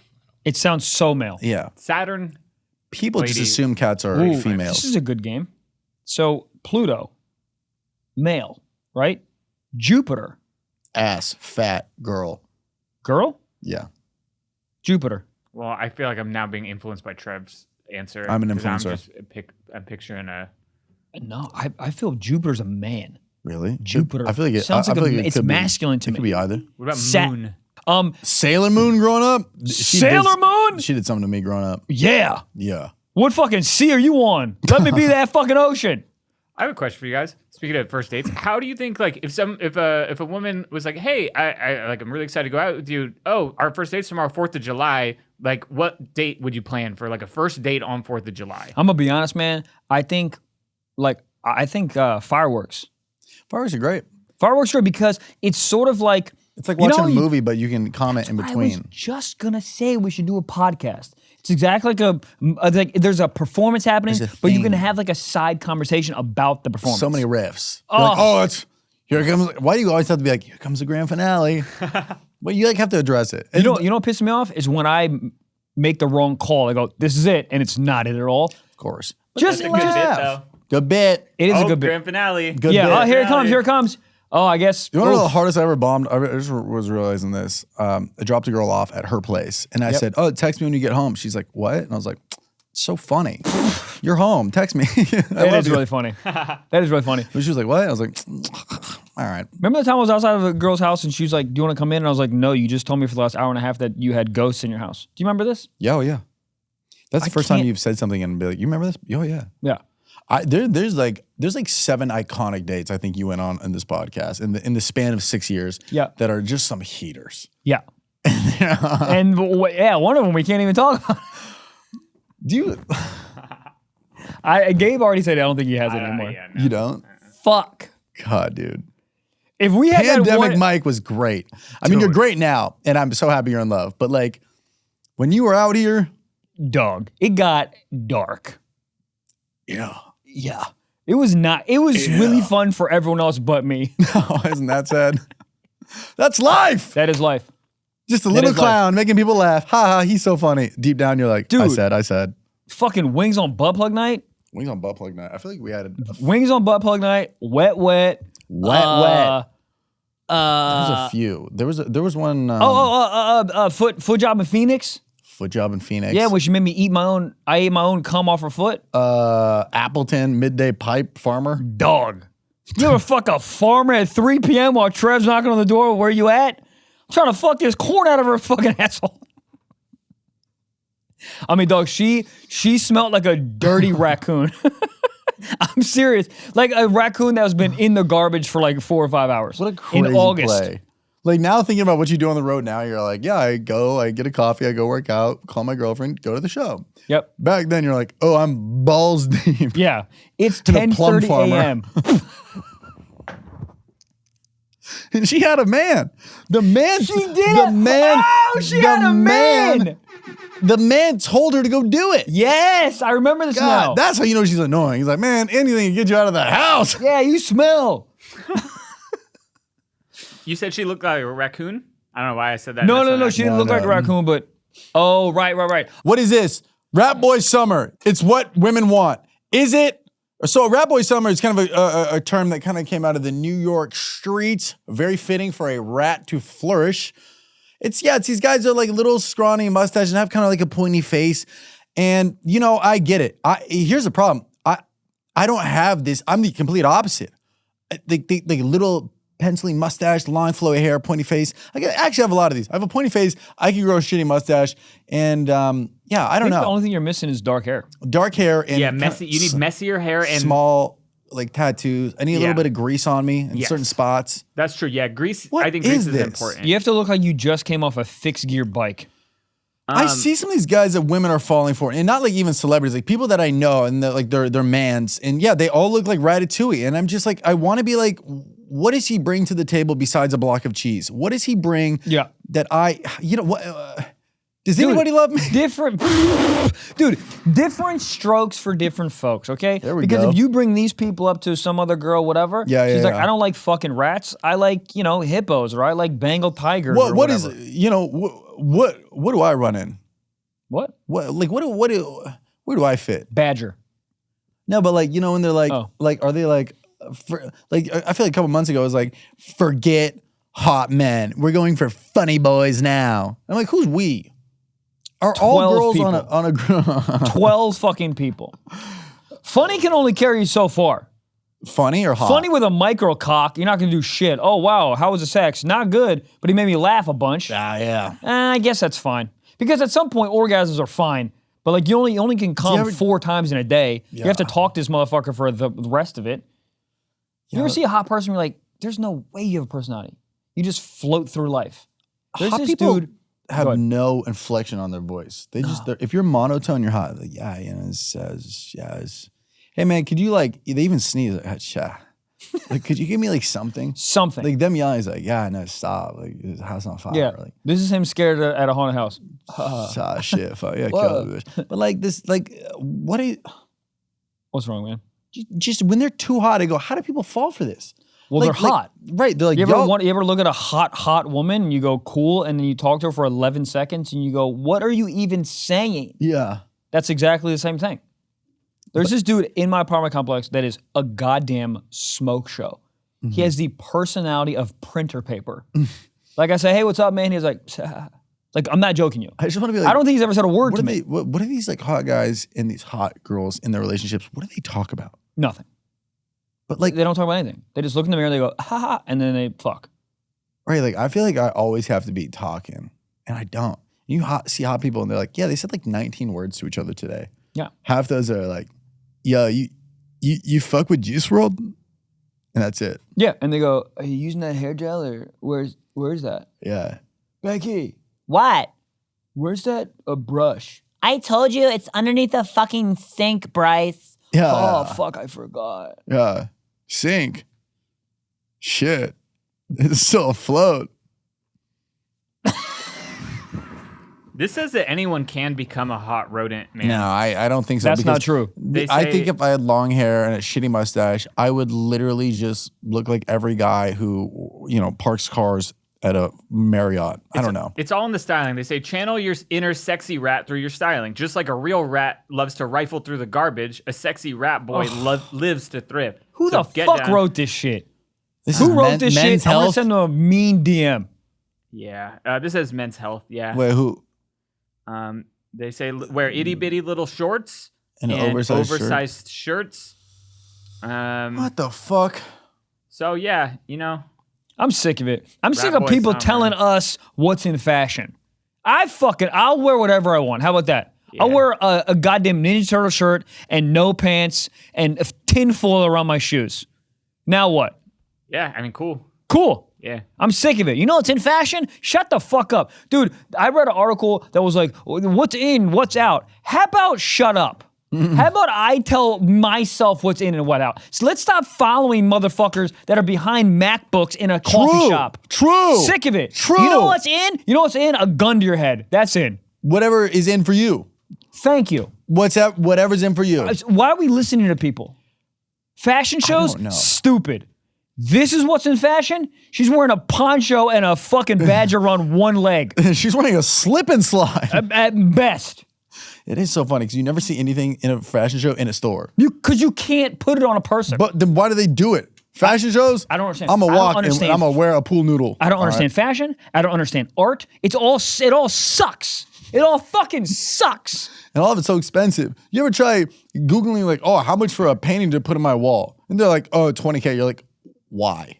It sounds so male. Yeah. Saturn. People just Lady. assume cats are Ooh, females. This is a good game. So Pluto, male, right? Jupiter, Ass, fat, girl. girl? Yeah. Jupiter. Well, I feel like I'm now being influenced by Trev's answer. I'm an 'cause influencer. I'm picturing a. No, I feel Jupiter's a man. Really? Jupiter. I feel like it Sounds I like feel like it it's could be- masculine to It me. could be either. What about Sat- moon? Sailor Moon growing up? Sailor Moon? She did something to me growing up. Yeah. Yeah. What fucking sea are you on? Let me be that fucking ocean. I have a question for you guys. Speaking of first dates, how do you think like if a woman was like, hey, I'm really excited to go out with you. Oh, our first date's tomorrow, 4th of July. Like, what date would you plan for like a first date on 4th of July? I'm gonna be honest, man. I think fireworks. Fireworks are great. Fireworks are because it's sort of like It's like you know watching a how you- movie, but you can comment in I was between. just gonna say we should do a podcast. It's exactly like there's a performance happening, There's a but you can thing. have like a side conversation about the performance. So many riffs. You're like, it's here comes. Why do you always have to be like, here comes the grand finale? Well, you like have to address it. You know what pisses me off is when I make the wrong call. I go, this is it, and it's not it at all. Of course. Just That's a good bit, laugh. though. Good bit. It is a good bit. Grand finale. Good Yeah. bit. Oh, here it comes. Here it comes. Oh, I guess. You want to know the oof. hardest I ever bombed? I just was realizing this. I dropped a girl off at her place, and I said, "Oh, text me when you get home." She's like, "What?" And I was like, "It's so funny. You're home. Text me." That is really funny. That is really funny. And she was like, "What?" I was like, "All right." Remember the time I was outside of a girl's house and she was like, "Do you want to come in?" And I was like, "No, you just told me for the last hour and a half that you had ghosts in your house." Do you remember this? Yeah, oh yeah. That's the first time can't- you've said something and be like, "You remember this?" Oh yeah. Yeah. There's like 7 iconic dates I think you went on in this podcast in the span of 6 years. Yeah. That are just some heaters. Yeah. And one of them we can't even talk about. Do you? Gabe already said I don't think he has it anymore. Yeah, no. You don't? Fuck. God, dude. If we had that Pandemic one, Mike was great. I mean, you're great now, and I'm so happy you're in love. But like, when you were out here, dog, it got dark. yeah. Yeah. It was not. It was really fun for everyone else but me. Oh, isn't that sad? That's life. That is life. Just a little is life. clown making people laugh. Ha ha, he's so funny. Deep down, you're like, Dude. I said. Fucking wings on butt plug night. Wings on butt plug night. I feel like we had Wings on butt plug night. Wet. wet. Uh, There's a few. There was one foot job in Phoenix. foot job in Phoenix. Yeah, which made me eat my own. I ate my own cum off her foot. Appleton midday pipe farmer. Dog. You ever fuck a farmer at 3 p.m. while Trev's knocking on the door? Where you at? I'm trying to fuck this corn out of her fucking asshole. I mean, dog, she smelled like a dirty raccoon. I'm serious. Like a raccoon that has been in the garbage for like 4 or 5 hours. What a crazy in August. play. Like now thinking about what you do on the road now, you're like, yeah, I get a coffee, I go work out, call my girlfriend, go to the show. Yep. Back then you're like, oh, I'm balls deep. Yeah. It's a plum 10:30 farmer. a.m. And she had a man. The man. She did The it. man. Oh, she had a man. The man told her to go do it. Yes, I remember this now. God, that's how you know she's annoying. He's like, man, anything to get you out of the house. Yeah, you smell. You said she looked like a raccoon? I don't know why I said that. No. That's She not- didn't look like a raccoon, but right. What is this? Rap Boy Summer. It's what women want. Is it? So Rap Boy Summer is kind of a term that kind of came out of the New York streets. Very fitting for a rat to flourish. It's these guys that are like little scrawny mustache and have kind of like a pointy face. And, you know, I get it. Here's the problem. I don't have this. I'm the complete opposite. Like little pencily mustache, long flowy hair, pointy face. I actually have a lot of these. I have a pointy face. I can grow a shitty mustache. And I don't know. The only thing you're missing is dark hair. Dark hair and messy. You need messier hair and small like tattoos. I need a little bit of grease on me in certain spots. That's true. Yeah, grease. What I think grease is this? important. You have to look like you just came off a fixed gear bike. I see some of these guys that women are falling for, and not like even celebrities, like people that I know, and they're mans, and yeah, they all look like Ratatouille, and I'm just like, I want to be like, what does he bring to the table besides a block of cheese? What does he bring? Yeah. That does anybody love me? Different strokes for different folks, okay? There we because go. if you bring these people up to some other girl, whatever, she's like, I don't like fucking rats. I like, hippos, or I like Bengal tigers. What is, what do I run in? What? Where do I fit? Badger. No, but like, when they're like, are they like, I feel like a couple months ago it was like, forget hot men. We're going for funny boys now. I'm like, who's we? Are all girls people. on a 12 fucking people. Funny can only carry you so far. Funny or hot? Funny with a micro cock, you're not gonna do shit. Oh wow, how was the sex? Not good, but he made me laugh a bunch. Yeah. I guess that's fine. Because at some point orgasms are fine, but like you only can come 4 times in a day. Yeah. You have to talk to this motherfucker for the rest of it. You ever see a hot person? You're like, there's no way you have a personality. You just float through life. There's hot this people dude. have no inflection on their voice. They just, if you're monotone, you're hot. Like, hey man, could you like, they even sneeze, like, like, could you give me like something? Something. Like them yelling is like, no, stop. Like, the house on fire. Yeah. Like, This is him scared at a haunted house. shit, fuck, yeah, kill the bitch. But like this, like, What's wrong, man? just when they're too hot, I go, how do people fall for this? Well, Like- they're hot. Right, they're like, You ever look at a hot woman and you go, cool, and then you talk to her for 11 seconds and you go, what are you even saying? yeah. That's exactly the same thing. There's this dude in my apartment complex that is a goddamn smoke show. Mm-hmm. He has the personality of printer paper. Like I say, hey, what's up, man? He's like, I'm not joking you. I just want to be like, I don't think he's ever said a word to me. What are these like hot guys and these hot girls in their relationships? What do they talk about? Nothing. But like, They don't talk about anything. They just look in the mirror and they go, ha ha, and then they fuck. right, like I feel like I always have to be talking, and I don't. You see hot people, and they're like, yeah, they said like 19 words to each other today. Yeah. Half those are like, yo, you fuck with Juice WRLD, and that's it. Yeah, and they go, are you using that hair gel or where's that? Yeah. Becky, What? where's that a brush? I told you it's underneath the fucking sink, Bryce. Yeah. Oh, fuck, I forgot. Yeah. Sink. Shit. It's still afloat. This says that anyone can become a hot rodent, man. No, I don't think so. That's not because true. I say- think if I had long hair and a shitty mustache, I would literally just look like every guy who, parks cars at a Marriott. I don't know. It's all in the styling. They say channel your inner sexy rat through your styling. Just like a real rat loves to rifle through the garbage, a sexy rat boy lives to thrift. Who So the get fuck down. wrote this shit? This Who is wrote this men's shit? I'm gonna health. send them a mean DM. Yeah, this says men's health. Yeah. Wait, who? They say wear itty bitty little shorts And oversized shirt? shirts. What the fuck? So yeah, I'm sick of it. I'm sick of boy people summer. telling us what's in fashion. I'll wear whatever I want. How about that? I'll Yeah. wear a goddamn Ninja Turtle shirt and no pants and a tinfoil around my shoes. Now what? yeah. I mean, cool. Cool. Yeah. I'm sick of it. You know what's in fashion? Shut the fuck up. Dude, I read an article that was like, what's in, what's out? How about shut up? How about I tell myself what's in and what out? So let's stop following motherfuckers that are behind MacBooks in a coffee shop. True. Sick of it. True. You know what's in? You know what's in? A gun to your head. That's in. Whatever is in for you. Thank you. Whatever's in for you. Why are we listening to people? Fashion shows? don't know. Stupid. This is what's in fashion? She's wearing a poncho and a fucking badger on one leg. She's wearing a slip and slide. At best. It is so funny because you never see anything in a fashion show in a store. Because you can't put it on a person. But then why do they do it? Fashion shows? I don't understand. I'm going I to don't walk and understand. I'm going to wear a pool noodle. I don't All understand fashion. I don't understand art. It all sucks. It all fucking sucks. And all of it's so expensive. You ever try Googling like, oh, how much for a painting to put on my wall? And they're like, oh, $20K. You're like, why?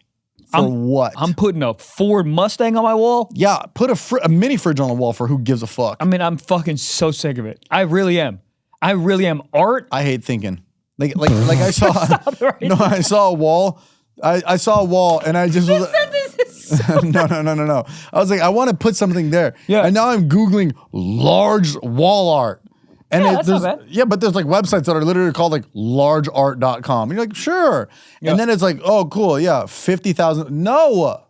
For what? I'm putting a Ford Mustang on my wall. Yeah, put a mini fridge on the wall for who gives a fuck. I mean, I'm fucking so sick of it. I really am. Art. I hate thinking. Like I saw. No, I saw a wall. I saw a wall, and I just was. No. I was like, I want to put something there. Yeah. And now I'm Googling large wall art. And Yeah, that's not bad. Yeah, but there's like websites that are literally called like largeart.com. And you're like, sure. Yeah. And then it's like, oh, cool. Yeah, 50,000. No.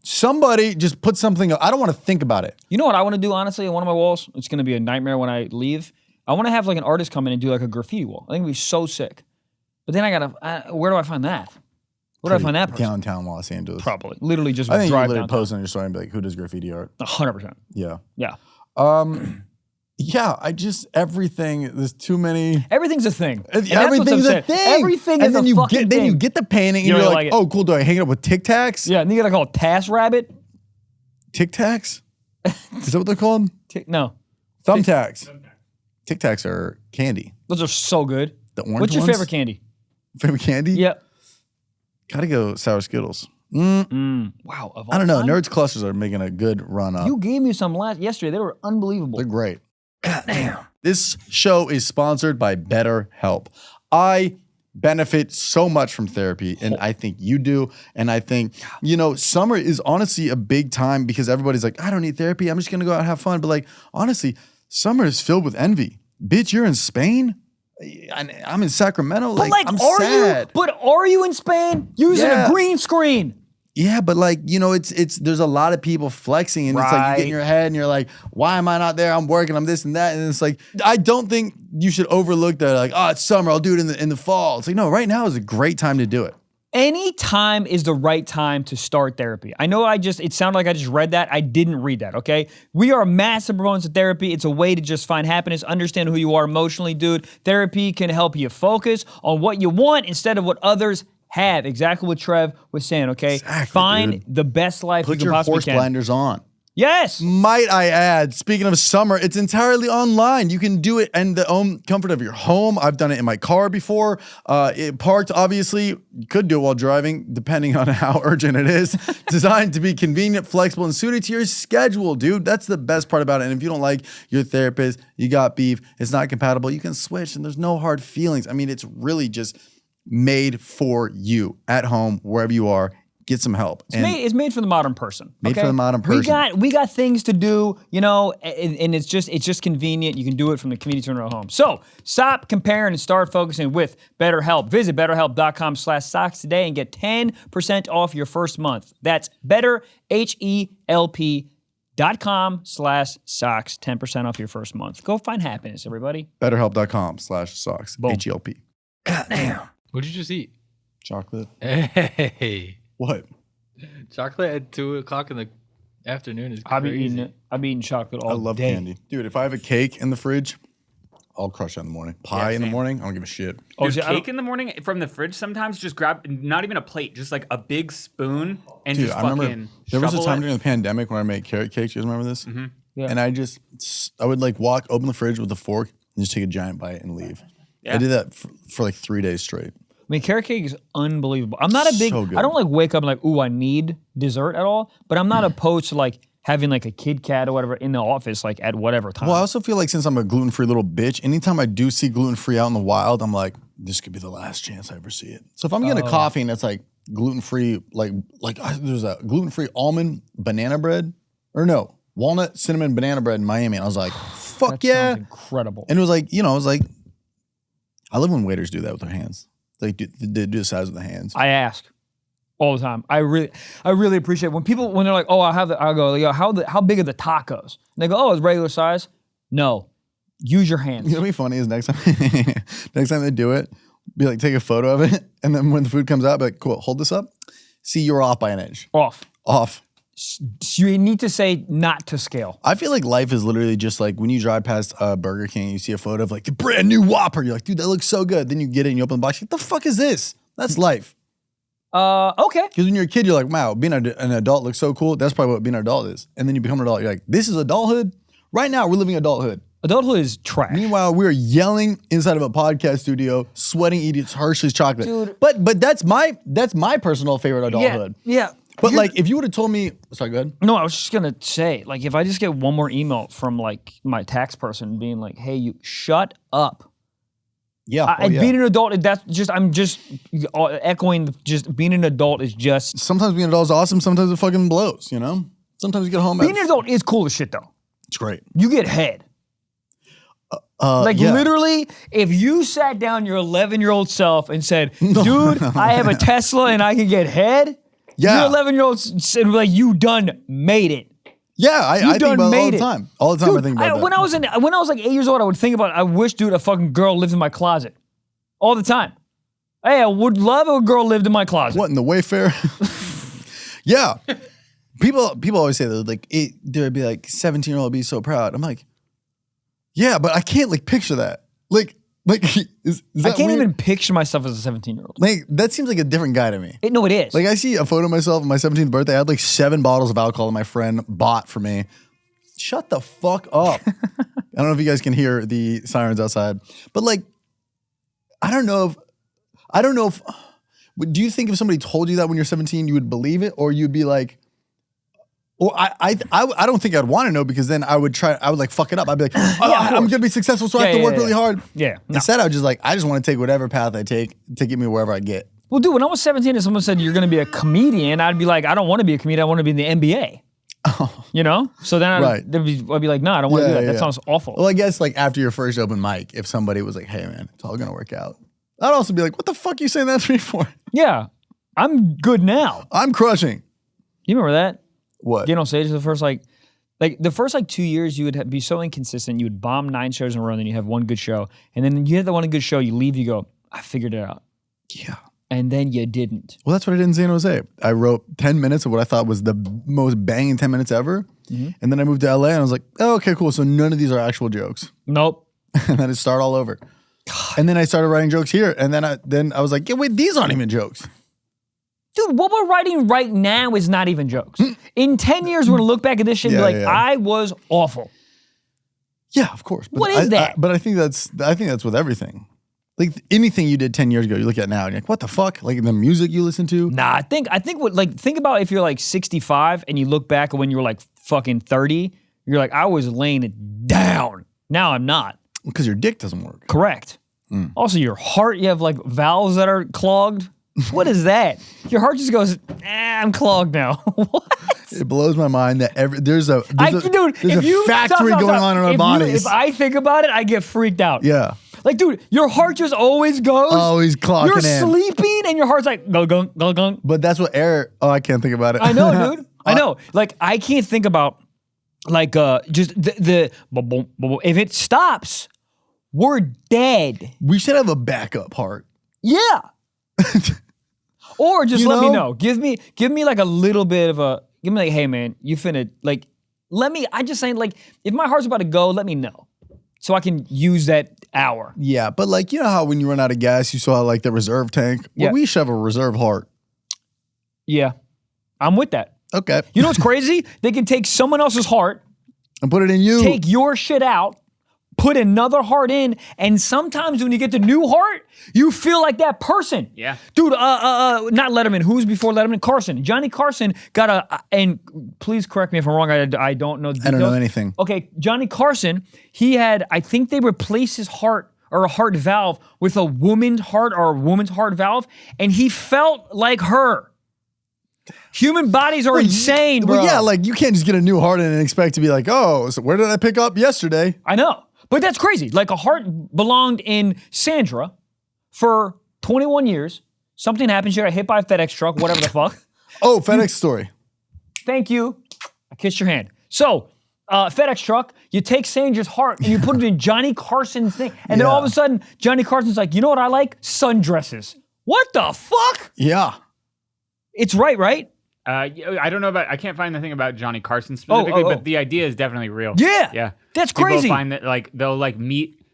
Somebody just put something up. I don't want to think about it. You know what I want to do, honestly, on one of my walls? It's going to be a nightmare when I leave. I want to have like an artist come in and do like a graffiti wall. I think it'd be so sick. But then where do I find that? Where do I find that person? Downtown Los Angeles. Probably. Literally just I think you drive literally downtown. post on your story and be like, who does graffiti art? 100%. Yeah. Yeah. Yeah, everything, there's too many. Everything's a thing. And Everything's a thing. Everything and is then a fucking thing. Then you get the painting and You you're don't like, like it. oh, cool, do I hang it up with Tic Tacs? Yeah, and then you gotta call it Task Rabbit. Tic Tacs? Is that what they're called? No. Thumbtacks. Tic Tacs are candy. Those are so good. The orange What's your ones? favorite candy? Favorite candy? Yep. Gotta go Sour Skittles. Wow. Of I don't know. all time? Nerds Clusters are making a good run up. You gave me some yesterday. They were unbelievable. They're great. Damn. This show is sponsored by BetterHelp. I benefit so much from therapy, and I think you do. And I think, summer is honestly a big time because everybody's like, I don't need therapy. I'm just going to go out and have fun. But like, honestly, summer is filled with envy. Bitch, you're in Spain? I'm in Sacramento. But I'm sad. Are you in Spain using Yeah. a green screen? Yeah, but it's there's a lot of people flexing, and it's like you get in your head and you're like, why am I not there? I'm working, I'm this and that. And it's like, I don't think you should overlook that, like, oh, it's summer, I'll do it in the fall. It's like, no, right now is a great time to do it. Any time is the right time to start therapy. I know it sounded like I just read that. I didn't read that, okay? We are massive proponents of therapy. It's a way to just find happiness, understand who you are emotionally, dude. Therapy can help you focus on what you want instead of what others have. Exactly what Trev was saying, okay? Exactly, Find dude. the best life Put you can your possibly horse can. blinders on. Yes. Might I add, speaking of summer, it's entirely online. You can do it in the comfort of your home. I've done it in my car before. It parked, obviously. You could do it while driving, depending on how urgent it is. Designed to be convenient, flexible, and suited to your schedule, dude. That's the best part about it. And if you don't like your therapist, you got beef, it's not compatible, you can switch, and there's no hard feelings. I mean, it's really just made for you at home, wherever you are. Get some help. It's made for the modern person. Made for the modern person. We got things to do, and it's just convenient. You can do it from the convenience of your own home. So stop comparing and start focusing with BetterHelp. Visit BetterHelp.com/socks today and get 10% off your first month. That's BetterHelp.com/socks. 10% off your first month. Go find happiness, everybody. BetterHelp.com/socks. Boom. HELP. Goddamn. What'd you just eat? Chocolate. Hey. What? Chocolate at 2 o'clock in the afternoon is crazy. I've been eating it. I've been eating chocolate all I love day. candy. Dude, if I have a cake in the fridge, I'll crush it in the morning. Pie in the same. morning, I don't give a shit. Oh, Dude, see, I cake don't- in the morning from the fridge sometimes just grab, not even a plate, just like a big spoon and Dude, just I fucking remember there was a shovel time it. during the pandemic when I made carrot cakes. You guys remember this? Mm-hmm. Yeah. And I would like open the fridge with a fork and just take a giant bite and leave. Yeah. I did that for like 3 days straight. I mean, carrot cake is unbelievable. I'm not a big, So good. I don't like wake up and like, ooh, I need dessert at all, but I'm not opposed to like having like a Kit Kat or whatever in the office, like at whatever time. Well, I also feel like since I'm a gluten-free little bitch, anytime I do see gluten-free out in the wild, I'm like, this could be the last chance I ever see it. So if I'm getting a coffee and it's like gluten-free, there's a gluten-free almond banana bread, or no, walnut cinnamon banana bread in Miami, and I was like, fuck that yeah. sounds incredible. And it was like, I love when waiters do that with their hands. They do the size of the hands. I ask all the time. I really appreciate when they're like, oh, I'll go, yo, how big are the tacos? And they go, oh, it's regular size. No, use your hands. You know what'd be funny is next time they do it, be like, take a photo of it, and then when the food comes out, be like, cool, hold this up. See, you're off by an inch. Off. You need to say not to scale. I feel like life is literally just like when you drive past Burger King, you see a photo of like the brand new Whopper. You're like, dude, that looks so good. Then you get it and you open the box. You're like, the fuck is this? That's life. Okay. Because when you're a kid, you're like, wow, being an adult looks so cool. That's probably what being an adult is. And then you become an adult. You're like, this is adulthood. Right now, we're living adulthood. Adulthood is trash. Meanwhile, we're yelling inside of a podcast studio, sweating, eating Hershey's chocolate. Dude. But that's my personal favorite adulthood. Yeah. But like, if you would have told me, sorry, go ahead. No, I was just gonna say, like, if I just get one more email from like my tax person being like, "Hey, you shut up." Yeah, being an adult, I'm just echoing. Just being an adult is just. Sometimes being an adult is awesome. Sometimes it fucking blows. You know. Sometimes you get home. Being an adult is cool as shit, though. It's great. You get head. Literally, if you sat down your 11-year-old self and said, "Dude, I have a Tesla and I can get head," your 11-year-old said, "Like you done made it." Yeah, I think about it all the time. All the time, Dude, I think about that. When I was like 8 years old, I would think about, I wish, dude, a fucking girl lived in my closet. All the time. Hey, I would love if a girl lived in my closet. What, in the Wayfair? Yeah. People always say that, like, there'd be like 17-year-old be so proud. I'm like, yeah, but I can't like picture that. Like, is that I can't weird? even picture myself as a 17-year-old. Like, that seems like a different guy to me. No, it is. Like, I see a photo of myself on my 17th birthday. I had like 7 bottles of alcohol that my friend bought for me. Shut the fuck up. I don't know if you guys can hear the sirens outside. But like, I don't know if, do you think if somebody told you that when you're 17, you would believe it? Or you'd be like, or I don't think I'd want to know, because then I would like fuck it up. I'd be like, I'm going to be successful, so I have to work really hard. Yeah. No. Instead, I was just like, I just want to take whatever path I take to get me wherever I get. Well, dude, when I was 17 and someone said you're going to be a comedian, I'd be like, I don't want to be a comedian. I want to be in the NBA. Oh. You know? So then I'd be like, no, I don't want to do that. That sounds awful. Well, I guess like after your first open mic, if somebody was like, hey man, it's all going to work out, I'd also be like, what the fuck are you saying that to me for? Yeah. I'm good now. I'm crushing. You remember that? What? Getting on stage the first the first 2 years, you would be so inconsistent. You would bomb 9 shows in a row, and then you have one good show. And then you had the one good show, you leave, you go, I figured it out. Yeah. And then you didn't. Well, that's what I did in San Jose. I wrote 10 minutes of what I thought was the most banging 10 minutes ever. Mm-hmm. And then I moved to LA and I was like, oh, okay, cool. So none of these are actual jokes. Nope. And then it started all over. God. And then I started writing jokes here. And then I was like, yeah, wait, these aren't even jokes. Dude, what we're writing right now is not even jokes. In 10 years, we're going to look back at this shit and be like, I was awful. Yeah, of course. But what is that? But I think that's with everything. Like anything you did 10 years ago, you look at now and you're like, what the fuck? Like the music you listen to? Nah, think about if you're like 65 and you look back at when you were like fucking 30, you're like, I was laying it down. Now I'm not. Because your dick doesn't work. Correct. Also, your heart, you have like valves that are clogged. What is that? Your heart just goes, I'm clogged now. What? It blows my mind that there's a factory going on in our bodies. If I think about it, I get freaked out. Yeah. Like, dude, your heart just always goes. Always clocking You're in. sleeping and your heart's like, go, go, go, go. But that's what air, I can't think about it. I know, dude. I know. Like, I can't think about, like, just the if it stops, we're dead. We should have a backup heart. Yeah. Or just let me know. Give me like a little bit of a, give me like, hey man, you finna, like, I just saying, like, if my heart's about to go, let me know. So I can use that hour. Yeah, but like, you know how when you run out of gas, you saw like the reserve tank? Well, we should have a reserve heart. Yeah. I'm with that. Okay. You know what's crazy? They can take someone else's heart. And put it in you. Take your shit out. Put another heart in, and sometimes when you get the new heart, you feel like that person. Yeah. Dude, not Letterman. Who's before Letterman? Carson. Johnny Carson got and please correct me if I'm wrong, I don't know the details. I don't know anything. Okay, Johnny Carson, he had, I think they replaced his heart or a heart valve with a woman's heart or a woman's heart valve, and he felt like her. Human bodies are insane, bro. Well, yeah, like you can't just get a new heart in and expect to be like, oh, so where did I pick up yesterday? I know. But that's crazy. Like a heart belonged in Sandra for 21 years. Something happened. She got hit by a FedEx truck, whatever the fuck. Oh, FedEx story. Thank you. I kissed your hand. So, FedEx truck, you take Sandra's heart and you put it in Johnny Carson's thing. And then all of a sudden, Johnny Carson's like, you know what I like? Sundresses. What the fuck? Yeah. It's right? I don't know I can't find the thing about Johnny Carson specifically, but the idea is definitely real. Yeah. Yeah. That's crazy. People find that like they'll like meet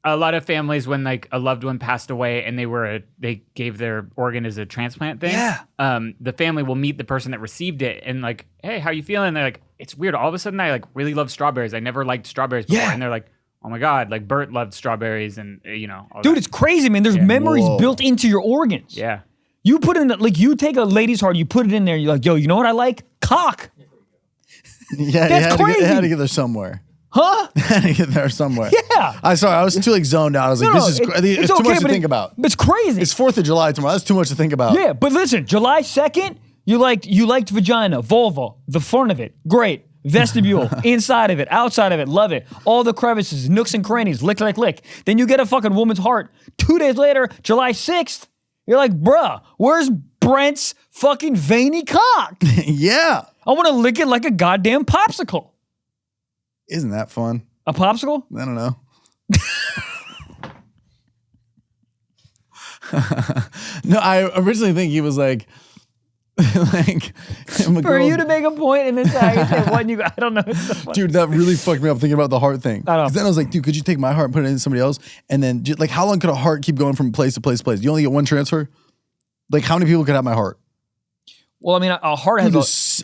a lot of families when like a loved one passed away and they gave their organ as a transplant thing. Yeah. The family will meet the person that received it and like, hey, how you feeling? And they're like, it's weird. All of a sudden I like really love strawberries. I never liked strawberries before. Yeah. And they're like, oh my God, like Bert loved strawberries and all Dude, that. it's crazy, man. There's memories built into your organs. Yeah. You put in, like, you take a lady's heart, you put it in there, you're like, yo, you know what I like? Cock. Yeah, That's crazy. It had to get there somewhere. Huh? It had to get there somewhere. Yeah. I was too like zoned out. I was like, it's too much to think about. It's crazy. It's 4th of July tomorrow. That's too much to think about. Yeah, but listen, July 2nd, you liked vagina, vulva, the front of it, great. Vestibule, inside of it, outside of it, love it. All the crevices, nooks and crannies, lick. Then you get a fucking woman's heart. 2 days later, July 6th, you're like, bruh, where's Brent's fucking veiny cock? Yeah. I want to lick it like a goddamn popsicle. Isn't that fun? A popsicle? I don't know. No, I originally think he was like for you to make a point and then say what you I don't know. It's so funny. Dude, that really fucked me up thinking about the heart thing. Because then I was like, dude, could you take my heart and put it in somebody else? And then like, how long could a heart keep going from place to place to place? You only get one transfer? Like, how many people could have my heart? Well, I mean, a heart has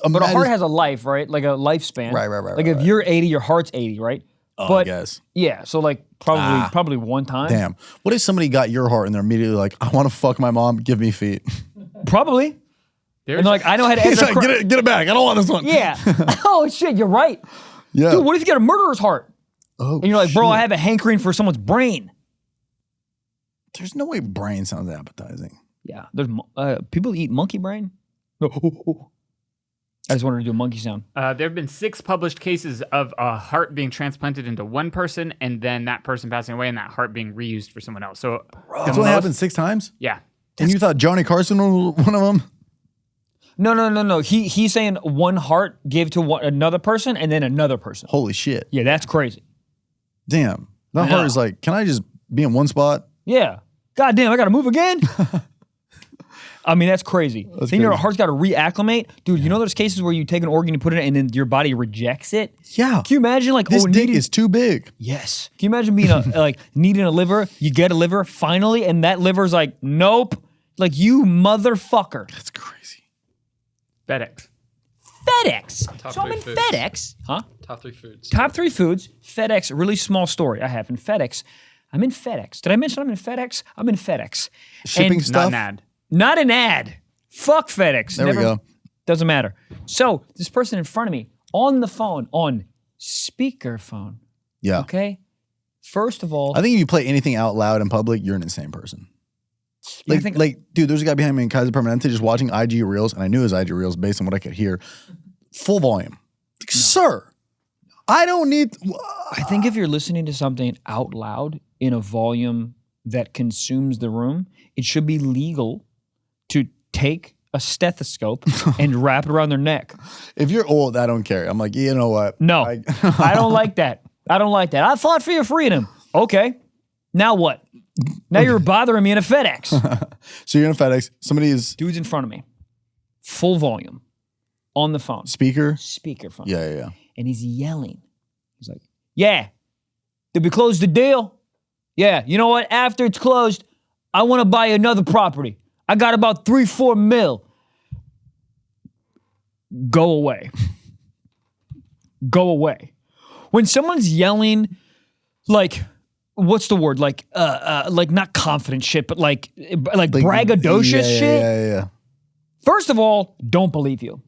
a heart has a life, right? Like a lifespan. Right. Like if you're 80, your heart's 80, right? Oh, but I guess. Yeah, so like probably one time. Damn. What if somebody got your heart and they're immediately like, I want to fuck my mom, give me feet? Probably. And they're like, I know how to He's like, get it back. I don't want this one. Yeah. Oh shit, you're right. Yeah. Dude, what if you get a murderer's heart? Oh, and you're like, bro, I have a hankering for someone's brain. There's no way brain sounds appetizing. Yeah. There's people eat monkey brain. I just wanted to do a monkey sound. There have been 6 published cases of a heart being transplanted into one person and then that person passing away and that heart being reused for someone else. So that's only happened 6 times? Yeah. And you thought Johnny Carson was one of them? No. He's saying one heart gave to another person and then another person. Holy shit. Yeah, that's crazy. Damn. That heart is like, can I just be in one spot? Yeah. God damn, I got to move again? I mean, that's crazy. Then your heart's got to reacclimate. Dude, you know there's cases where you take an organ, you put it in, and then your body rejects it? Yeah. Can you imagine like, this dick is too big? Yes. Can you imagine being like needing a liver, you get a liver finally, and that liver's like, nope. Like, you motherfucker. That's crazy. FedEx. So I'm in foods. FedEx. Huh? Top 3 foods. Top 3 foods. FedEx, really small story I have in FedEx. I'm in FedEx. Did I mention I'm in FedEx? I'm in FedEx. Shipping And stuff? Not an ad. Not an ad. Fuck FedEx. There we go. Doesn't matter. So this person in front of me on the phone, on speakerphone. Yeah. Okay. First of all, I think if you play anything out loud in public, you're an insane person. Yeah, Like, dude, there's a guy behind me in Kaiser Permanente just watching IG Reels, and I knew it was IG Reels based on what I could hear. Full volume. Like, sir, I don't need... I think if you're listening to something out loud in a volume that consumes the room, it should be legal to take a stethoscope and wrap it around their neck. If you're old, I don't care. I'm like, you know what? No, I don't like that. I fought for your freedom. Okay. Now what? Now you're bothering me in a FedEx. So you're in a FedEx. Somebody is... Dude's in front of me. Full volume. On the phone. Speakerphone. Yeah. Yeah. And he's yelling. He's like, yeah. Did we close the deal? Yeah. You know what? After it's closed, I want to buy another property. I got about 3-4 mil. Go away. Go away. When someone's yelling, like, what's the word? Like not confident shit, but like braggadocious shit. Yeah. First of all, don't believe you.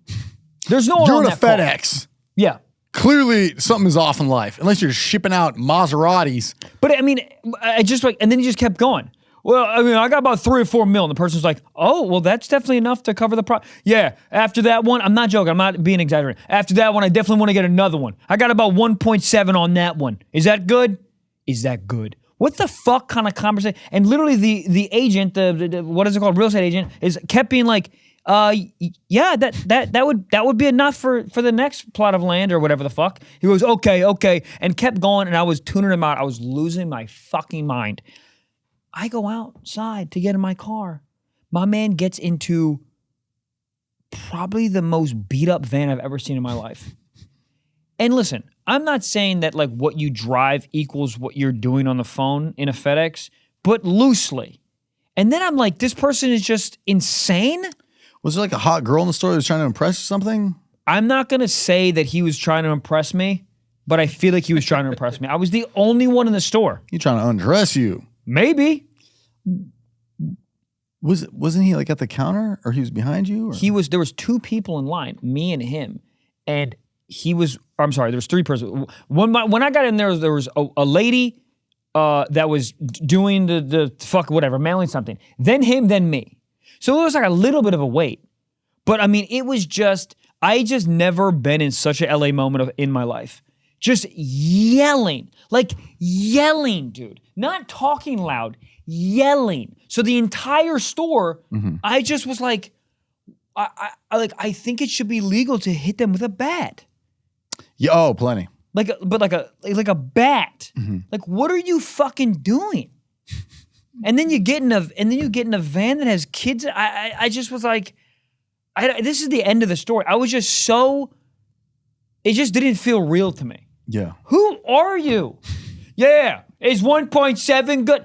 There's no one You're on in a that FedEx. call. Yeah. Clearly, something is off in life, unless you're shipping out Maseratis. But I mean, I just like, and then he just kept going. Well, I mean, I got about 3 or 4 mil. And the person's like, oh, well, that's definitely enough to cover the Yeah, after that one, I'm not joking. I'm not being exaggerating. After that one, I definitely want to get another one. I got about 1.7 on that one. Is that good? Is that good? What the fuck kind of conversation? And literally the agent, the what is it called? Real estate agent, kept being like, yeah, that would be enough for the next plot of land or whatever the fuck. He goes, okay, and kept going, and I was tuning him out. I was losing my fucking mind. I go outside to get in my car. My man gets into probably the most beat up van I've ever seen in my life. And listen, I'm not saying that like what you drive equals what you're doing on the phone in a FedEx, but loosely. And then I'm like, this person is just insane. Was there like a hot girl in the store that was trying to impress you something? I'm not going to say that he was trying to impress me, but I feel like he was trying to impress me. I was the only one in the store. He trying to undress you. Maybe. Wasn't he like at the counter or he was behind you? Or? There was 2 people in line, me and him, and there was 3 persons. When I got in there was a lady that was doing the fuck whatever, mailing something. Then him, then me. So it was like a little bit of a wait. But I mean, it was just, I just never been in such a LA moment in my life. Just yelling, dude. Not talking loud, yelling. So the entire store, I just was like, I think it should be legal to hit them with a bat. Yeah, oh, plenty. Like a bat. Like, what are you fucking doing? And then you get in a van that has kids. I just was like, this is the end of the story. I was just so. It just didn't feel real to me. Yeah. Who are you? Yeah. Is 1.7 good?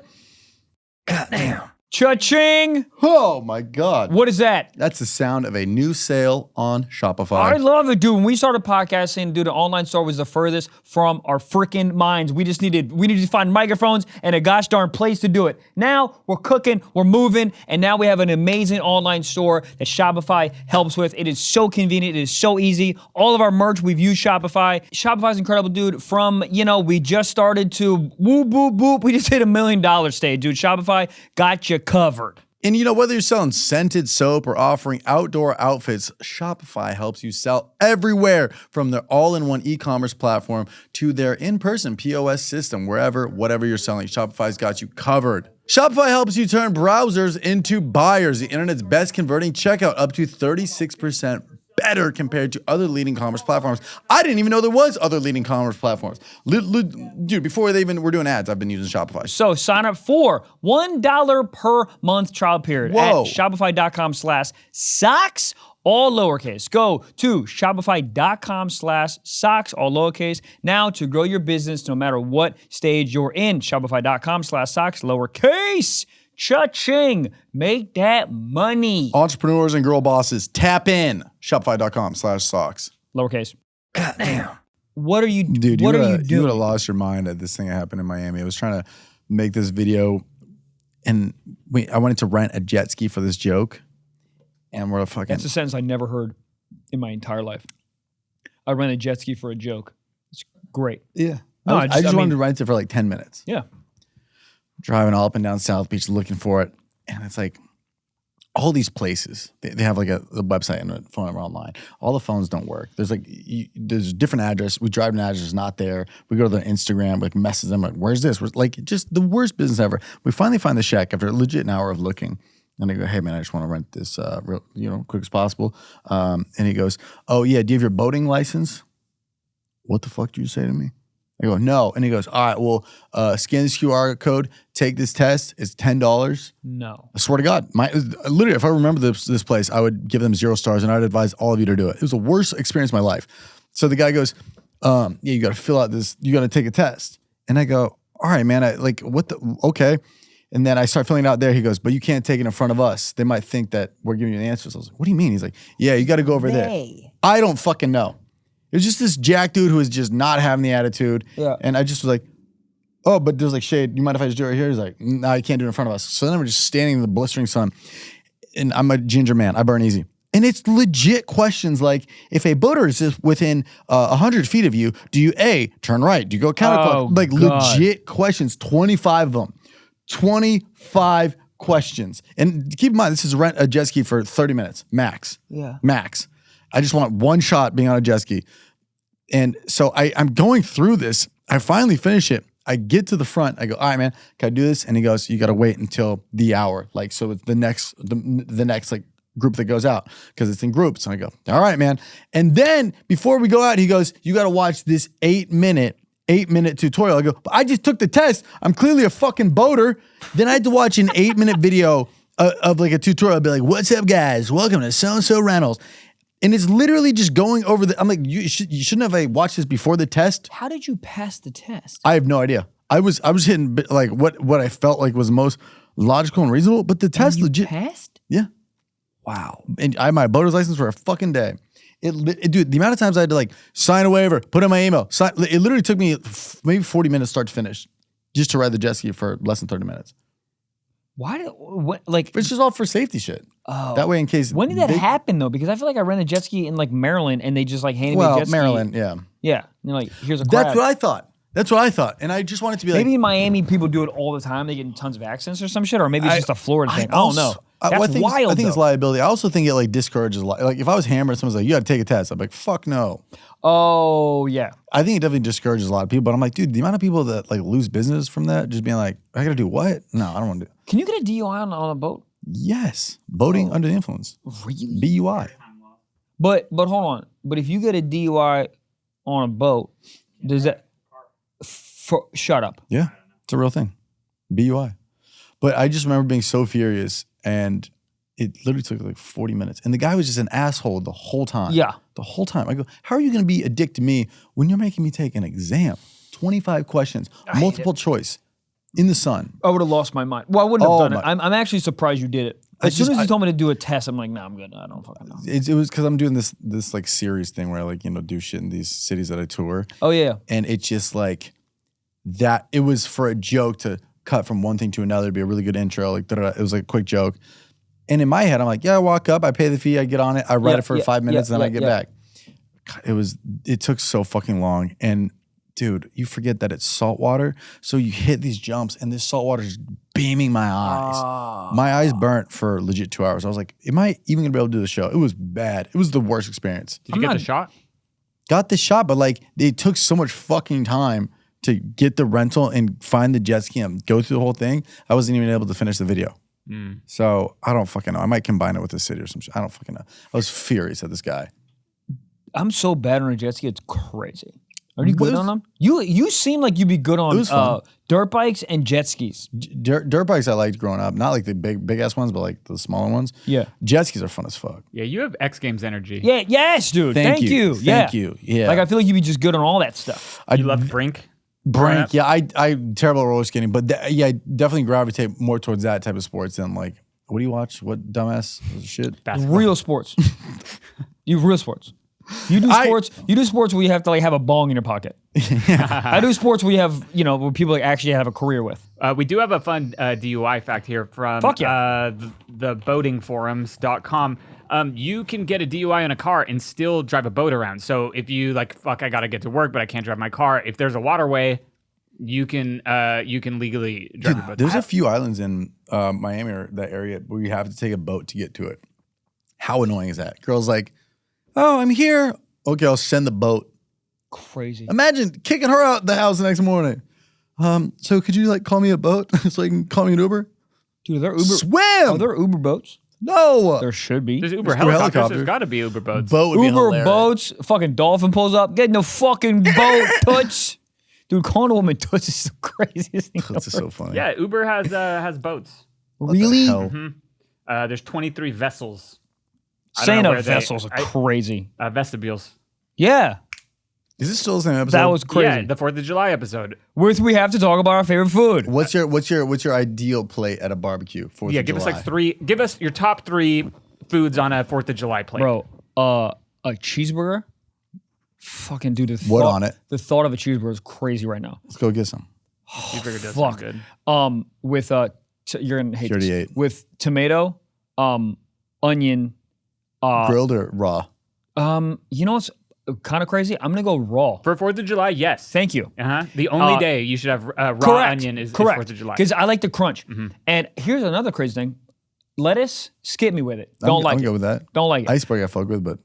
Goddamn. Cha-ching! Oh my God. What is that? That's the sound of a new sale on Shopify. I love it, dude. When we started podcasting, dude, the online store was the furthest from our freaking minds. We needed to find microphones and a gosh darn place to do it. Now we're cooking, we're moving, and now we have an amazing online store that Shopify helps with. It is so convenient. It is so easy. All of our merch, we've used Shopify. Shopify's incredible, dude. From, we just started to whoop, whoop, whoop. We just hit $1 million stage, dude. Shopify got you covered. And whether you're selling scented soap or offering outdoor outfits, Shopify helps you sell everywhere, from their all-in-one e-commerce platform to their in-person POS system. Whatever you're selling, Shopify's got you covered. Shopify helps you turn browsers into buyers. The internet's best converting checkout, up to 36% better compared to other leading commerce platforms. I didn't even know there was other leading commerce platforms. Dude, before they even were doing ads, I've been using Shopify. So sign up for $1 per month trial period at shopify.com/socks, all lowercase. Go to shopify.com/socks, all lowercase, now to grow your business no matter what stage you're in. Shopify.com/socks, lowercase. Cha-ching. Make that money. Entrepreneurs and girl bosses, tap in. Shopify.com/socks. Lowercase. Goddamn. What are you doing? Dude, you would have lost your mind at this thing that happened in Miami. I was trying to make this video, and I wanted to rent a jet ski for this joke, and we're fucking... That's a sentence I never heard in my entire life. I rent a jet ski for a joke. It's great. Yeah. No, I just wanted to rent it for like 10 minutes. Yeah. Driving all up and down South Beach looking for it. And it's like all these places, they have like a website and a phone number online. All the phones don't work. There's like, there's a different address. We drive an address, not there. We go to their Instagram, like message them, like, where's this? Like just the worst business ever. We finally find the shack after a legit an hour of looking. And I go, hey man, I just want to rent this, quick as possible. And he goes, oh yeah, do you have your boating license? What the fuck did you say to me? I go, no. And he goes, all right, well, scan this QR code, take this test. It's $10. No. I swear to God. Literally, if I remember this place, I would give them 0 stars and I'd advise all of you to do it. It was the worst experience of my life. So the guy goes, yeah, you got to fill out this, you got to take a test. And I go, all right, man, okay. And then I start filling it out there. He goes, but you can't take it in front of us. They might think that we're giving you the answers. I was like, what do you mean? He's like, yeah, you got to go over there. I don't fucking know. It was just this jack dude who was just not having the attitude. Yeah. And I just was like, oh, but there's like shade. You mind if I just do it right here? He's like, no, you can't do it in front of us. So then we're just standing in the blistering sun. And I'm a ginger man. I burn easy. And it's legit questions like, if a boater is within 100 feet of you, do you A, turn right? Do you go counterclockwise? Like God. Legit questions, 25 of them. 25 questions. And keep in mind, this is rent a jet ski for 30 minutes, max. Yeah. Max. I just want one shot being on a jet ski. And so I'm going through this. I finally finish it. I get to the front. I go, all right, man, can I do this? And he goes, you got to wait until the hour. Like, so it's the next like group that goes out because it's in groups. And I go, all right, man. And then before we go out, he goes, you got to watch this 8-minute tutorial. I go, but I just took the test. I'm clearly a fucking boater. Then I had to watch an 8-minute video of like a tutorial. I'd be like, what's up, guys? Welcome to So-and-so Rentals. And it's literally just going over I'm like, you shouldn't have watched this before the test. How did you pass the test? I have no idea. I was hitting like what I felt like was most logical and reasonable, but the test legit passed? Yeah. Wow. And I had my boater's license for a fucking day. Dude, the amount of times I had to like sign a waiver, put in my email, it literally took me maybe 40 minutes start to finish just to ride the jet ski for less than 30 minutes. like It's just all for safety shit. Oh. That way, in case. When did that happen though? Because I feel like I ran a jet ski in like Maryland, and they just like handed me a jet ski. Maryland, yeah. Yeah, and they're like, here's a crab. That's what I thought. And I just wanted to be maybe in Miami people do it all the time. They get in tons of accidents or some shit, or maybe it's just a Florida thing. I don't know. That's wild. I think it's liability. I also think it like discourages. Like if I was hammered, someone's like, "You got to take a test." I'm like, "Fuck no." Oh yeah. I think it definitely discourages a lot of people. But I'm like, dude, the amount of people that like lose business from that, just being like, "I got to do what?" No, I don't want to do. Can you get a DUI on a boat? Yes, boating under the influence. Really? BUI. But hold on. But if you get a DUI on a boat, does that? Shut up. Yeah, it's a real thing. BUI. But I just remember being so furious, and it literally took like 40 minutes. And the guy was just an asshole the whole time. Yeah. The whole time. I go, how are you going to be a dick to me when you're making me take an exam? 25 questions, multiple choice, in the sun. I would have lost my mind. Well, I wouldn't have done it. I'm actually surprised you did it. As soon as you told me to do a test, I'm like, nah, I'm good. I don't fucking know. It was because I'm doing this like series thing where I like, do shit in these cities that I tour. Oh, yeah. And it's just like that. It was for a joke to cut from one thing to another. It'd be a really good intro. Like, it was like a quick joke. And in my head, I'm like, yeah, I walk up, I pay the fee, I get on it, I write it for 5 minutes, and then I get back. God, it took so fucking long. And dude, you forget that it's saltwater. So you hit these jumps and this saltwater is beaming my eyes. My eyes burnt for legit 2 hours. I was like, am I even gonna be able to do the show? It was bad. It was the worst experience. Did you get the shot? Got the shot, but like it took so much fucking time to get the rental and find the jet ski and go through the whole thing. I wasn't even able to finish the video. So I don't fucking know. I might combine it with the city or some shit. I don't fucking know. I was furious at this guy. I'm so bad on a jet ski. It's crazy. Are you good on them? You seem like you'd be good on dirt bikes and jet skis. Dirt bikes I liked growing up. Not like the big ass ones, but like the smaller ones. Yeah. Jet skis are fun as fuck. Yeah, you have X Games energy. Yeah, yes, dude. Thank you. Thank you. Yeah. Like I feel like you'd be just good on all that stuff. You love Brink? Brink, yeah. I terrible at roller skating, but I definitely gravitate more towards that type of sports than like, what do you watch? What dumbass shit? Basketball. Real sports. You real sports. You do sports. You do sports where you have to like have a bong in your pocket. I do sports where you have where people like actually have a career with. We do have a fun DUI fact here from the boatingforums.com. You can get a DUI in a car and still drive a boat around. So if you like, fuck, I gotta get to work, but I can't drive my car. If there's a waterway, you can legally drive your boat. There's a few islands in Miami or that area where you have to take a boat to get to it. How annoying is that? Girl's like, oh, I'm here. Okay, I'll send the boat. Crazy. Imagine kicking her out the house the next morning. So could you like call me a boat so you can call me an Uber? Dude, they're Uber. Swim. Are there Uber boats? No. There should be. There's Uber helicopters. There's got to be Uber boats. Boat would be Uber hilarious. boats. Fucking dolphin pulls up. Get in the fucking boat, Toots. Dude, calling a woman Toots is the craziest thing. That's so funny. Yeah, Uber has boats. Really? There's 23 vessels. Saying of vessels are crazy. Vestibules. Yeah. Is this still the same episode? That was crazy. Yeah, the 4th of July episode. We have to talk about our favorite food. What's your ideal plate at a barbecue? Give us like 3. Give us your top 3 foods on a 4th of July plate. Bro, a cheeseburger. Fucking dude, what on it? The thought of a cheeseburger is crazy right now. Let's go get some. Cheeseburger does sound good. With you're gonna hate 38. this. With tomato, onion, grilled or raw? You know what's kind of crazy? I'm gonna go raw. For 4th of July, yes. Thank you. The only day you should have raw onion is 4th of July. Because I like the crunch. And here's another crazy thing. Lettuce, skip me with it. Don't like it. I'm good with that. Don't like it. Iceberg I fuck with, but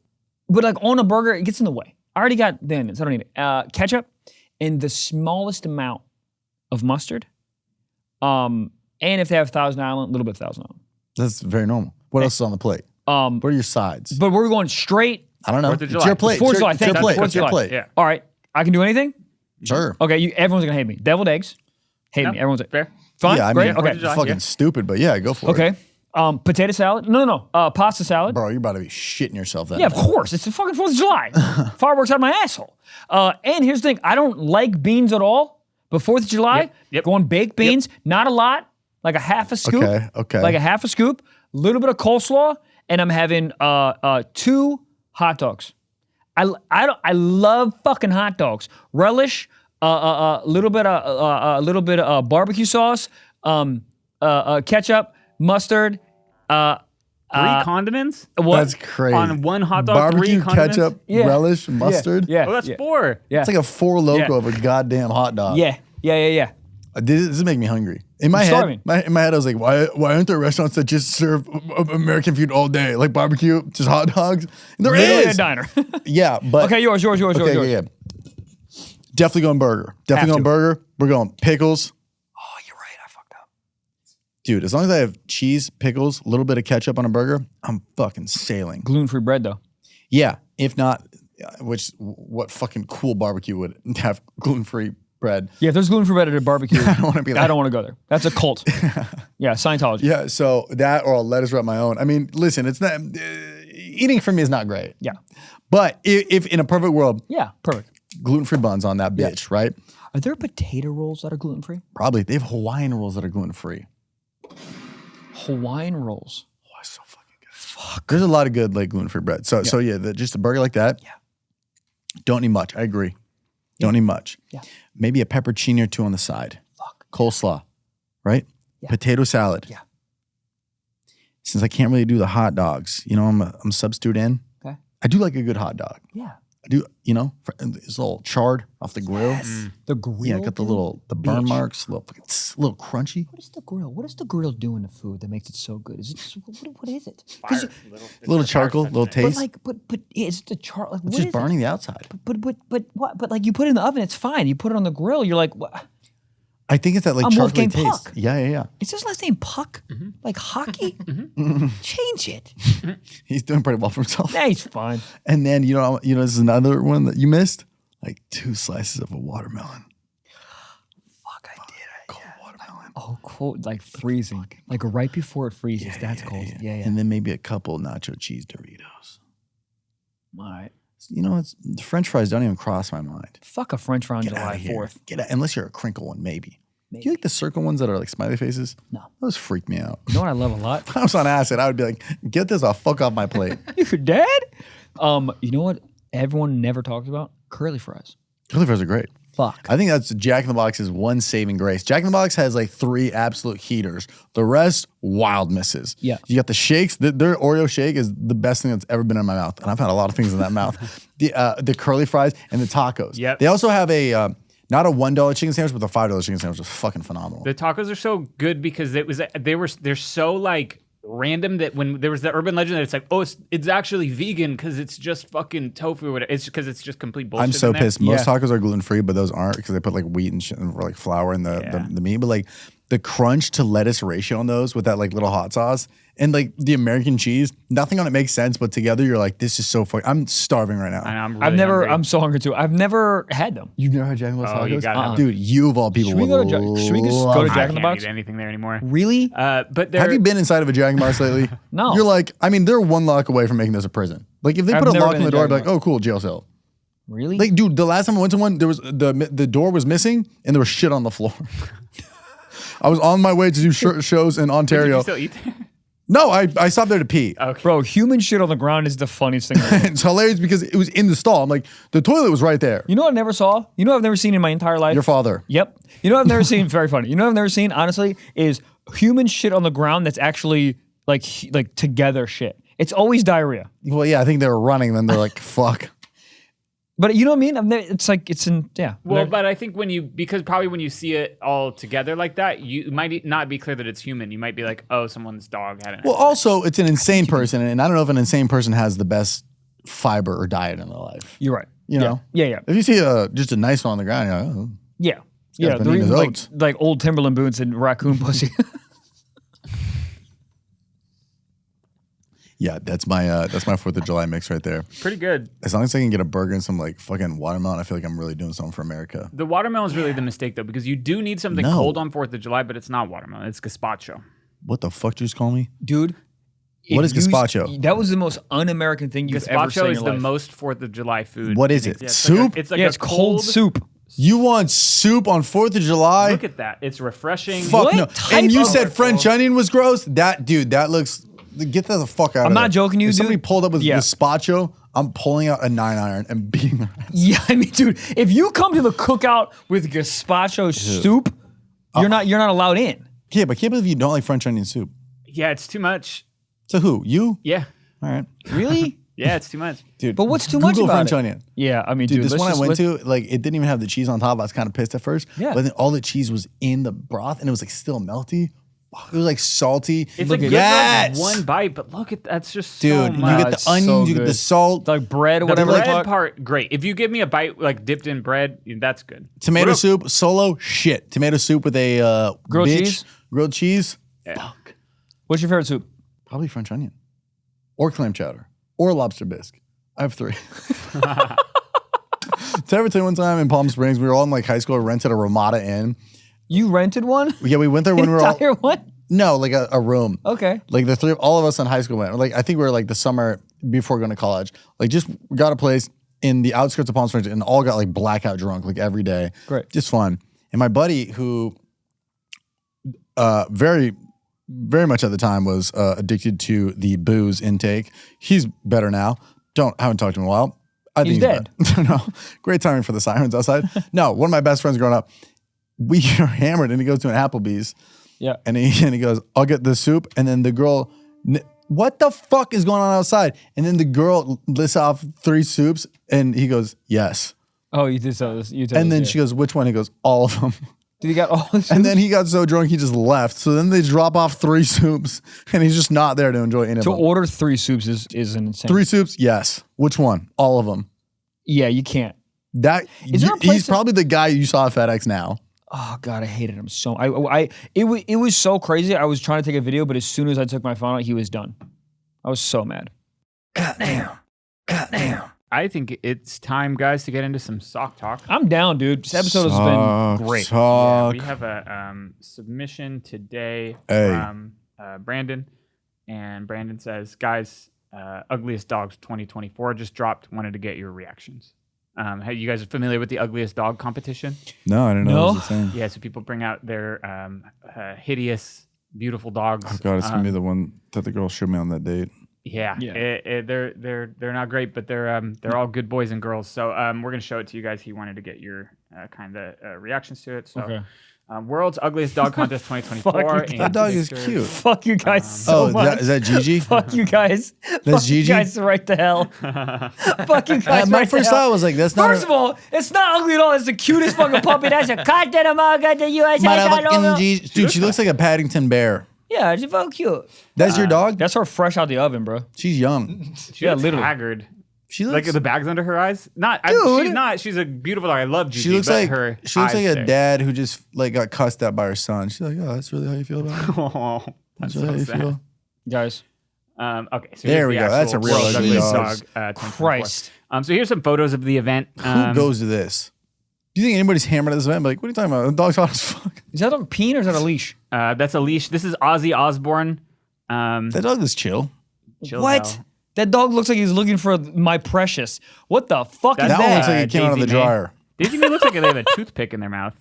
like on a burger, it gets in the way. I already got the onions. I don't need it. Ketchup and the smallest amount of mustard. And if they have Thousand Island, a little bit of Thousand Island. That's very normal. What else is on the plate? What are your sides? But we're going straight. I don't know. It's your plate. Fourth of July. It's your plate. It's your plate. Yeah. All right. I can do anything? Sure. Okay, everyone's going to hate me. Deviled eggs. Hate me. Everyone's fair. Fine? Yeah, I Great? mean, Okay. fucking stupid, but yeah, go for it. Okay. Potato salad. No. Pasta salad. Bro, you're about to be shitting yourself that Yeah, of night. course. It's the fucking 4th of July. Fireworks out of my asshole. And here's the thing. I don't like beans at all. But 4th of July, going baked beans, not a lot, like a half a scoop. Okay. Like a half a scoop, a little bit of coleslaw, and I'm having 2 hot dogs. I love fucking hot dogs. Relish, a little bit of barbecue sauce, ketchup, mustard. 3 condiments? What? That's crazy. On one hot dog, Barbecue, 3 condiments? ketchup, Yeah. relish, mustard. Yeah. Oh, that's 4. Yeah. It's like a 4 Loco Yeah. of a goddamn hot dog. Yeah. This is making me hungry. In my head, in my head, I was like, why aren't there restaurants that just serve American food all day, like barbecue, just hot dogs? And there Literally is a diner. Yeah, but Okay, yours. Okay, yeah. Definitely going burger. Definitely going burger. We're going pickles. Oh, you're right. I fucked up. Dude, as long as I have cheese, pickles, a little bit of ketchup on a burger, I'm fucking sailing. Gluten-free bread, though. Yeah, if not, what fucking cool barbecue would have gluten-free bread? Yeah, if there's gluten-free bread at a barbecue, I don't want to be there. I don't want to go there. That's a cult. Yeah, Scientology. Yeah, so that or I'll lettuce wrap my own. I mean, listen, it's not eating for me is not great. Yeah. But if in a perfect world, Yeah, perfect. gluten-free buns on that bitch, right? Are there potato rolls that are gluten-free? Probably. They have Hawaiian rolls that are gluten-free. Hawaiian rolls. Oh, it's so fucking good. Fuck. There's a lot of good like gluten-free bread. So just a burger like that. Yeah. Don't need much. I agree. Don't need much. Yeah. Maybe a pepperoni or 2 on the side. Fuck. Coleslaw, right? Yeah. Potato salad. Yeah. Since I can't really do the hot dogs, I'm substitute in. Okay. I do like a good hot dog. Yeah. I do, it's a little charred off the grill. The grill. Yeah, got the burn marks, a little crunchy. What is the grill? What does the grill do in the food that makes it so good? Is it just what is it? Fire. A little charcoal, a little taste. But is it the char? Like, It's what just is burning the outside. it? But what? But like you put it in the oven, it's fine. You put it on the grill, you're like, what? I think it's that like I'm chocolatey Wolfgang taste. Puck. Yeah. Is his last name Puck? Like hockey? Change it. He's doing pretty well for himself. Nah, he's fine. And then this is another one that you missed. Like 2 slices of a watermelon. Fuck, I did. Cold watermelon. Oh, cold, like freezing, like right before it freezes. That's cold. Yeah. And then maybe a couple nacho cheese Doritos. All right. It's the French fries don't even cross my mind. Fuck a French fry on Get out July of here. 4th. Get out, unless you're a crinkle one, maybe. Do you like the circle ones that are like smiley faces? No. Those freak me out. You know what I love a lot? If I was on acid, I would be like, get this off, fuck off my plate. Your dad? You know what everyone never talks about? Curly fries. Curly fries are great. Fuck. I think that's Jack in the Box's one saving grace. Jack in the Box has like 3 absolute heaters. The rest, wild misses. Yeah. You got the shakes. Their Oreo shake is the best thing that's ever been in my mouth. And I've had a lot of things in that mouth. The curly fries and the tacos. Yep. They also have a, not a $1 chicken sandwich, but the $5 chicken sandwich is fucking phenomenal. The tacos are so good because they're so like random that when there was the urban legend that it's like, oh, it's actually vegan because it's just fucking tofu or whatever. It's because it's just complete bullshit. I'm so in there. pissed. Most tacos are gluten free, but those aren't because they put like wheat and shit and like flour in the meat. But like the crunch to lettuce ratio on those with that like little hot sauce and like the American cheese, nothing on it makes sense. But together, you're like, this is so fucking. I'm starving right now. I'm really hungry. I'm so hungry too. I've never had them. You've never had Jack in the Box Oh, tacos? you gotta have Dude, you of all people Should we would go to Should we just go to love Jack in the I Box? can't eat anything there anymore. Really? But Have you been inside of a Jack in the Box lately? No. You're like, I mean, they're one lock away from making this a prison. Like if they I've put a never lock been on the to door, I'd be Jack in like, the oh, cool, jail cell. Really? Like, dude, the last time I went to one, there was the door was missing and there was shit on the floor. I was on my way to do shows in Did Ontario. you still eat there? No, I stopped there to pee. Okay. Bro, human shit on the ground is the funniest thing ever. It's hilarious because it was in the stall. I'm like, the toilet was right there. You know what I never saw? You know what I've never seen in my entire life? Your father. Yep. You know what I've never seen? Very funny. You know what I've never seen, honestly, is human shit on the ground that's actually like together shit. It's always diarrhea. Well, yeah, I think they were running. Then they're like, fuck. But you know what I mean? It's like, it's in, yeah. Well, but I think when you see it all together like that, you might not be clear that it's human. You might be like, oh, someone's dog had it. Well, also, it's an insane person. And I don't know if an insane person has the best fiber or diet in their life. You're right. You know? Yeah. If you see just a nice one on the ground, you're like, oh. Yeah. guy's been eating his oats. like old Timberland boots and raccoon pussy. Yeah, that's my 4th of July mix right there. Pretty good. As long as I can get a burger and some like fucking watermelon, I feel like I'm really doing something for America. The watermelon is really the mistake though, because you do need something cold on 4th of July, but it's not watermelon. It's gazpacho. What the fuck did you just call me? Dude. What is gazpacho? That was the most un-American thing you've ever seen Gazpacho in is your the life. most 4th of July food. What is it? Yeah, Soup? It's like It's cold soup. You want soup on 4th of July? Look at that. It's refreshing. Fuck What no. type And you of- said French onion was gross? That looks. Get that the fuck out of I'm there. not joking you, If somebody dude. pulled up with Yeah. gazpacho, I'm pulling out a 9-iron and beating their ass. Yeah, I mean, dude, if you come to the cookout with gazpacho soup, you're not allowed in. Yeah, but I can't believe you don't like French onion soup. Yeah, it's too much. So who? You? Yeah. All right. Really? Yeah, it's too much. Dude, But what's too Google much about French it? onion. Yeah, I mean, dude, This let's one I just- went let's- to, like, it didn't even have the cheese on top. I was kind of pissed at first. Yeah. But then all the cheese was in the broth and it was like still melty. Fuck, it was like salty. It's like at good for yes! one bite, but look at that's just Dude, so you much. get it's the onions, so you get the good. salt, like bread or The whatever. the bread fuck. part, great. If you give me a bite like dipped in bread, that's good. tomato What up? soup, solo, shit. Tomato soup with a Grilled bitch, cheese? grilled cheese, Yeah. What's your favorite soup? probably French onion, or clam chowder, or lobster bisque. I have 3. Did I ever tell you one time in Palm Springs, we were all in like high school, rented a Ramada Inn. You rented one? Yeah, we went there when we were all Entire one? no, like a room. Okay. Like the 3, all of us in high school went. Like I think we were like the summer before going to college. Like just got a place in the outskirts of Palm Springs and all got like blackout drunk like every day. Great. Just fun. And my buddy who very much at the time was addicted to the booze intake. He's better now. Haven't talked to him in a while. I think He's dead. better. No. Great timing for the sirens outside. No, one of my best friends growing up, we are hammered and he goes to an Applebee's. Yeah. And he goes, I'll get the soup. And then the girl, what the fuck is going on outside? And then the girl lists off 3 soups and he goes, yes. Oh, you did tell this. You told And us, then yeah. she goes, which one? He goes, all of them. Did you got all this? And then he got so drunk he just left. So then they drop off 3 soups and he's just not there to enjoy any of to them. order 3 soups is an insane. 3 soups? Yes. Which one? All of them. Yeah, you can't. That Is there a place he's that- probably the guy you saw at FedEx now. Oh God, I hated him so. It was so crazy. I was trying to take a video, but as soon as I took my phone out, he was done. I was so mad. I think it's time, guys, to get into some sock talk. I'm down, dude. This episode has been great. Yeah, Talk. we have a submission today Hey. from Brandon, and Brandon says, "Guys, Ugliest Dogs 2024 just dropped. Wanted to get your reactions. Hey, you guys are familiar with the Ugliest Dog Competition? No, I didn't know No? that was a thing. Yeah, so people bring out their hideous, beautiful dogs. Oh God, it's gonna be the one that the girl showed me on that date. Yeah, Yeah. They're not great, but they're all good boys and girls. So we're gonna show it to you guys. He wanted to get your kind of reactions to it. So Okay. World's Ugliest Dog Contest 2024. Fuck you. and That dog is pictures. cute. Fuck you guys so Oh, much. is that Gigi? Fuck you guys. That's Fuck Gigi? you guys right to hell. Fuck you guys My right first to hell. thought was like, that's not First of all, it's not ugly at all. It's the cutest fucking puppy. That's a content among the USA. motherfucking Gigi. Dude, she looks like a Paddington bear. Yeah, she's fucking cute. That's your dog? That's her fresh out the oven, bro. She's young. She Yeah, looks literally. haggard. She Like looks the bags under her eyes. Dude. She's not. She's a beautiful dog. I love Gigi. she looks but like her she looks eyes like a there. dad who just like got cussed at by her son. She's like, oh, that's really how you feel about it. Oh, that's That's really how so you sad. feel. Guys. Okay, so There here's we the go. That's a actual real World's ugly Ugliest dog. 2024. Christ. So here's some photos of the event. Who goes to this? Do you think anybody's hammered at this event? Like, what are you talking about? The dog's hot as fuck. Is that dog peeing or is that a leash? That's a leash. This is Ozzy Osbourne. That dog is chill. Chill What? hell. That dog looks like he's looking for my precious. What the fuck is That That one that? looks like it came out of the Daisy May. dryer. Daisy May looks like they have a toothpick in their mouth.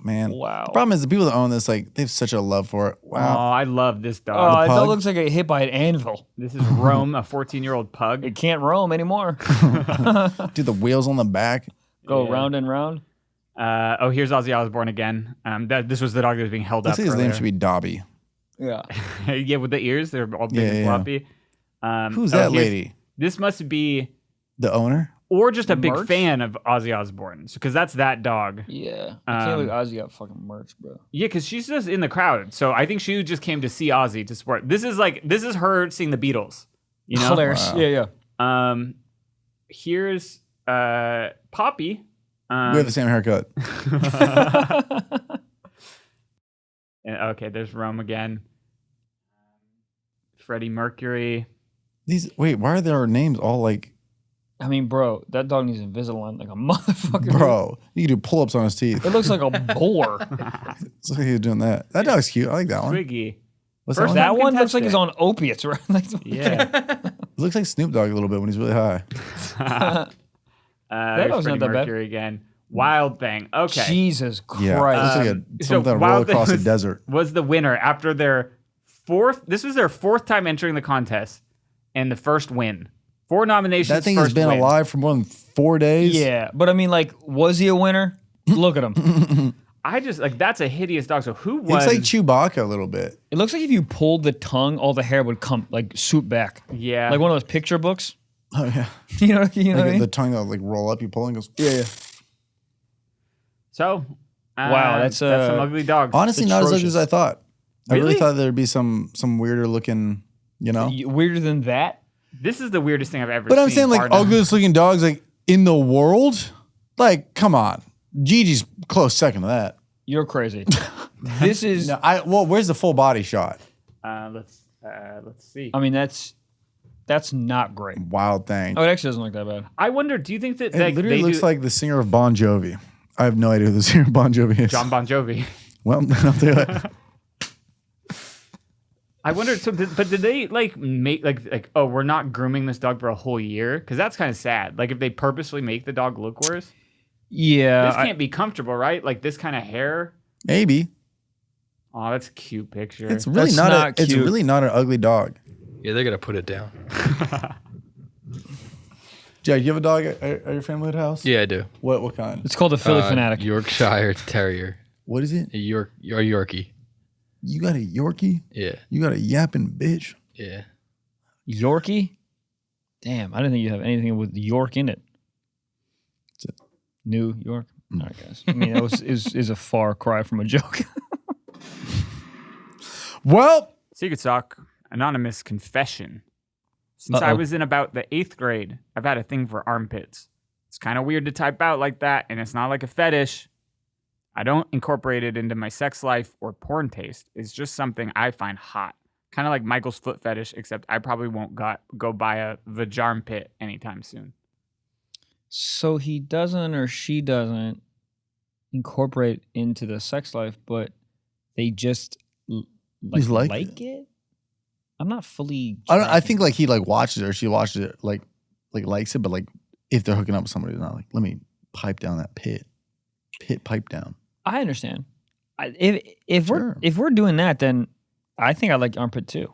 Man. Wow. The problem is the people that own this, like, they have such a love for it. Oh, Wow. I love this Oh, dog. that pug? dog looks like it hit by an anvil. This is Rome, a 14-year-old pug. It can't roam anymore. Dude, the wheels on the back. Go Yeah. round and round. Here's Ozzy Osbourne again. This was the dog that was being held I up think his name earlier. should be Dobby. Yeah. Yeah, with the ears, they're all big Yeah, and yeah. floppy. Who's oh, that here's- lady? This must be, The owner? or just a big merch? fan of Ozzy Osbourne, because that's that dog. Yeah. I can't believe Ozzy got fucking merch, bro. Yeah, because she's just in the crowd, so I think she just came to see Ozzy to support. This is her seeing the Beatles. You know, Hilarious. Wow. Yeah, yeah. Here's Poppy. We have the same haircut. Okay, there's Rome again. Freddie Mercury. Why are their names all like, I mean, bro, that dog needs Invisalign like a motherfucker. bro? You can do pull ups on his teeth. It looks like a boar. It's like he's doing that. That dog's cute. I like that one. Twiggy. What's First that one? That one looks like he's contestant. on opiates, right? Like, Yeah. It looks like Snoop Dogg a little bit when he's really high. There's dog's Freddie not that bad. Mercury again. Wild Thing. Okay. Jesus Christ. Yeah, it looks like So something that roll Wild Thing across the was- desert. Was the winner after their this was their fourth time entering the contest and the first win. 4 nominations. That thing has first been win. alive for more than 4 days. Yeah, but I mean, like, was he a winner? Look at him. I just like that's a hideous dog. So who was? It's like Chewbacca a little bit. It looks like if you pulled the tongue, all the hair would come like swoop back. Yeah. Like one of those picture books. Oh yeah. You know what I mean? The tongue that like roll up, you pull and goes. Yeah. So. Wow, that's some ugly dogs. Honestly, not as ugly as I thought. I really Really? thought there'd be some weirder looking, you know. Weirder than that. This is the weirdest thing I've ever But seen. I'm saying like bar none. ugliest looking dogs like in the world. Like, come on, Gigi's close second to that. You're crazy. This is. No, where's the full body shot? Let's see. I mean, that's not great. Wild thing. Oh, it actually doesn't look that bad. I wonder. Do you think that It like, literally they looks do, like the singer of Bon Jovi. I have no idea who the singer of Bon Jovi is. John Bon Jovi? Well, I'll do it. I wonder. So, but did they like make like? Oh, we're not grooming this dog for a whole year because that's kind of sad. Like if they purposely make the dog look worse. Yeah. This can't be comfortable, right? Like this kind of hair. Maybe. Oh, that's a cute picture. It's really That's not. not It's cute. really not an ugly dog. Yeah, they're gonna put it down. Jack, you have a dog at your family house? Yeah, I do. What kind? It's called a Philly fanatic. Yorkshire Terrier. What is it? A Yorkie. You got a Yorkie? Yeah. You got a yapping bitch? Yeah. Yorkie? Damn, I didn't think you have anything with York in it. New York? All right, guys. I mean, that is a far cry from a joke. Well, Secret Sock, anonymous confession. Since I was in about the 8th grade, I've had a thing for armpits. It's kind of weird to type out like that, and it's not like a fetish. I don't incorporate it into my sex life or porn taste. It's just something I find hot. Kind of like Michael's foot fetish, except I probably won't go buy a vajarmpit anytime soon. So he doesn't or she doesn't incorporate into the sex life, but they just like it? I'm not fully. I think like he like watches it or she watches it like likes it, but like if they're hooking up with somebody, they're not like, let me pipe down that pit pipe down. I understand. If we're doing that, then I think I like armpit too.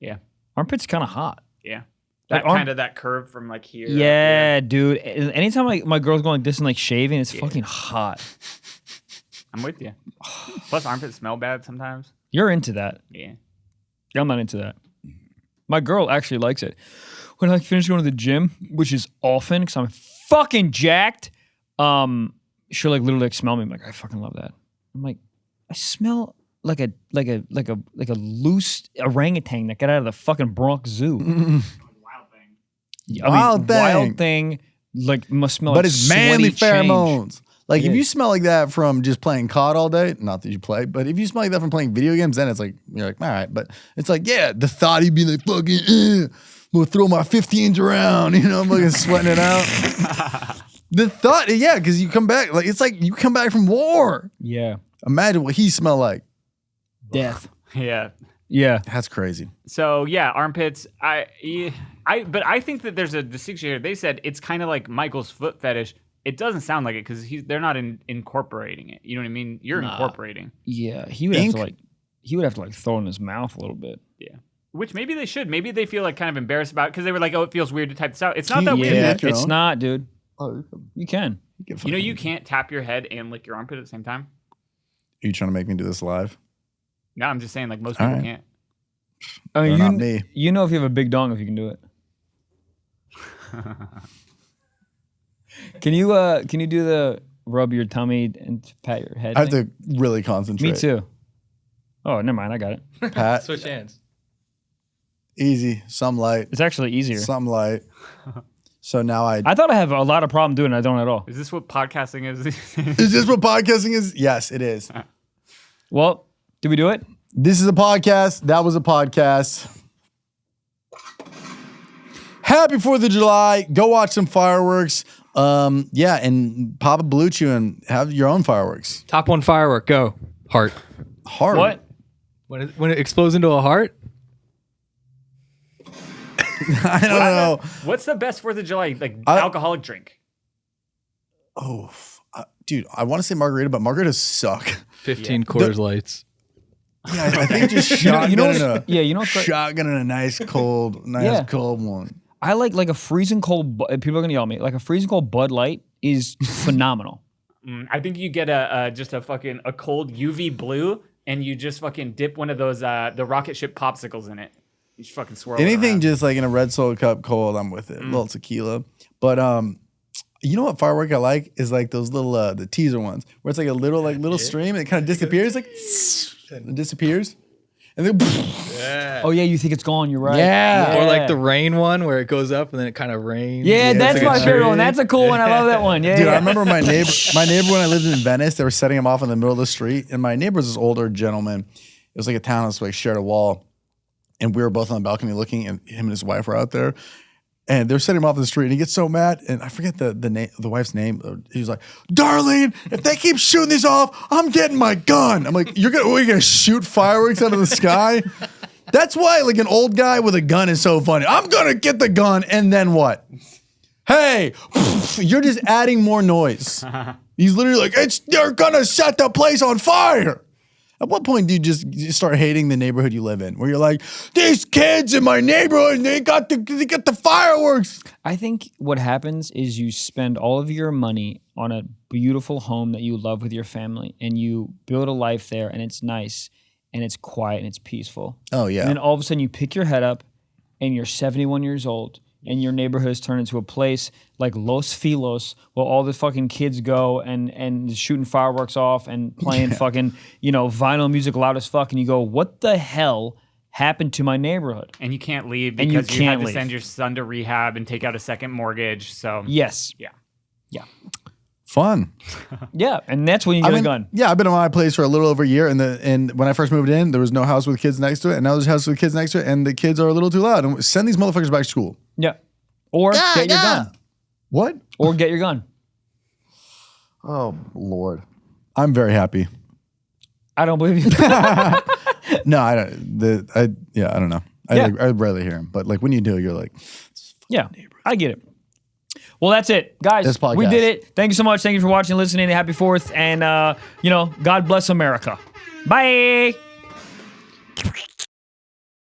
Yeah. Armpit's kind of hot. Yeah. Like That kind of that curve from like here. Yeah, dude. Anytime my girl's going like this and like shaving, it's fucking hot. I'm with you. Plus armpits smell bad sometimes. You're into that. Yeah. I'm not into that. My girl actually likes it. When I finish going to the gym, which is often because I'm fucking jacked, she'll like literally like smell me. I'm like, I fucking love that. I'm like, I smell like a loose orangutan that got out of the fucking Bronx Zoo. Wild thing. Like must smell. But like it's manly sweaty pheromones. change. Like if you smell like that from just playing COD all day, not that you play, but if you smell like that from playing video games, then it's like you're like, all right. But it's like, yeah, the thought he'd be like, fucking, I'm gonna throw my 15s around, you know, I'm fucking sweating it out. The thought, yeah, because you come back, like it's like you come back from war. Yeah. Imagine what he smelled like. Death. Yeah. Yeah. That's crazy. So yeah, armpits. But I think that there's a distinction here. They said it's kind of like Michael's foot fetish. It doesn't sound like it because they're not incorporating it. You know what I mean? You're incorporating. Yeah. He would have to like throw in his mouth a little bit. Yeah. Which maybe they should. Maybe they feel like kind of embarrassed about it because they were like, oh, it feels weird to type this out. It's not that weird. Yeah, make your it's own? not, dude. Oh, You can. You know, you can't tap your head and lick your armpit at the same time. Are you trying to make me do this live? No, I'm just saying, like most people right. can't. I mean, Not me. You know if you have a big dong if you can do it. Can you do the rub your tummy and pat your head? I have thing? to really concentrate. Me too. Oh, never mind. I got it. Pat, Switch hands. easy, some light, It's actually easier. some light. So now I thought I have a lot of problem doing it. I don't at all. Is this what podcasting is? is this what podcasting is? Yes, it is. Well, did we do it? This is a podcast. That was a podcast. Happy 4th of July. Go watch some fireworks. Yeah, and pop a Blue Chew and have your own fireworks. Top one firework. Go. Heart. Hard. What? When it explodes into a heart. I don't know. What's the best 4th of July alcoholic drink? Oh, dude, I want to say margarita, but margaritas suck. 15 Coors Lights. Yeah, I think just shotgun what's a nice cold one. I like a freezing cold. People are gonna yell at me. Like a freezing cold Bud Light is phenomenal. I think you get just a cold UV blue, and you just fucking dip one of those the rocket ship popsicles in it. You just fucking swirl. Anything just like in a red Solo cup cold, I'm with it. A little tequila, but you know what firework I like is like those little the teaser ones where it's like a little stream and it kind of disappears, like it disappears, and then Oh yeah, you think it's gone? You're right. Yeah. Or like the rain one where it goes up and then it kind of rains. Yeah, that's it's like my a favorite tree. one. That's a cool one. I love that one. Yeah, Dude, yeah. I remember my neighbor when I lived in Venice, they were setting him off in the middle of the street, and my neighbor was this older gentleman. It was like a townhouse, like shared a wall, and we were both on the balcony looking, and him and his wife were out there. And they're setting him off in the street, and he gets so mad. And I forget the wife's name. He was like, "Darlene, if they keep shooting these off, I'm getting my gun." I'm like, "You're gonna shoot fireworks out of the sky?" That's why, like, an old guy with a gun is so funny. I'm gonna get the gun, and then what? Hey, you're just adding more noise. He's literally like, "They're gonna set the place on fire." At what point do you start hating the neighborhood you live in? Where you're like, these kids in my neighborhood, they got the fireworks. I think what happens is you spend all of your money on a beautiful home that you love with your family, and you build a life there, and it's nice, and it's quiet, and it's peaceful. Oh, yeah. And then all of a sudden you pick your head up, and you're 71 years old, and your neighborhood has turned into a place like Los Filos, where all the fucking kids go and shooting fireworks off and playing fucking, vinyl music loud as fuck, and you go, what the hell happened to my neighborhood? And you can't leave And you because you had can't to leave. send your son to rehab and take out a second mortgage. So Yes. yeah. Fun. Yeah, and that's when you get a gun. Yeah, I've been in my place for a little over a year, and when I first moved in, there was no house with kids next to it, and now there's a house with kids next to it, and the kids are a little too loud. And send these motherfuckers back to school. Yeah. Or get your gun. What? Or get your gun. Oh Lord, I'm very happy. I don't believe you. No, I don't. I don't know. I'd rarely hear him, but like when you do, you're like, Yeah, I get it. Well, that's it. Guys, This podcast. we did it. Thank you so much. Thank you for watching and listening. Happy 4th. And, God bless America. Bye.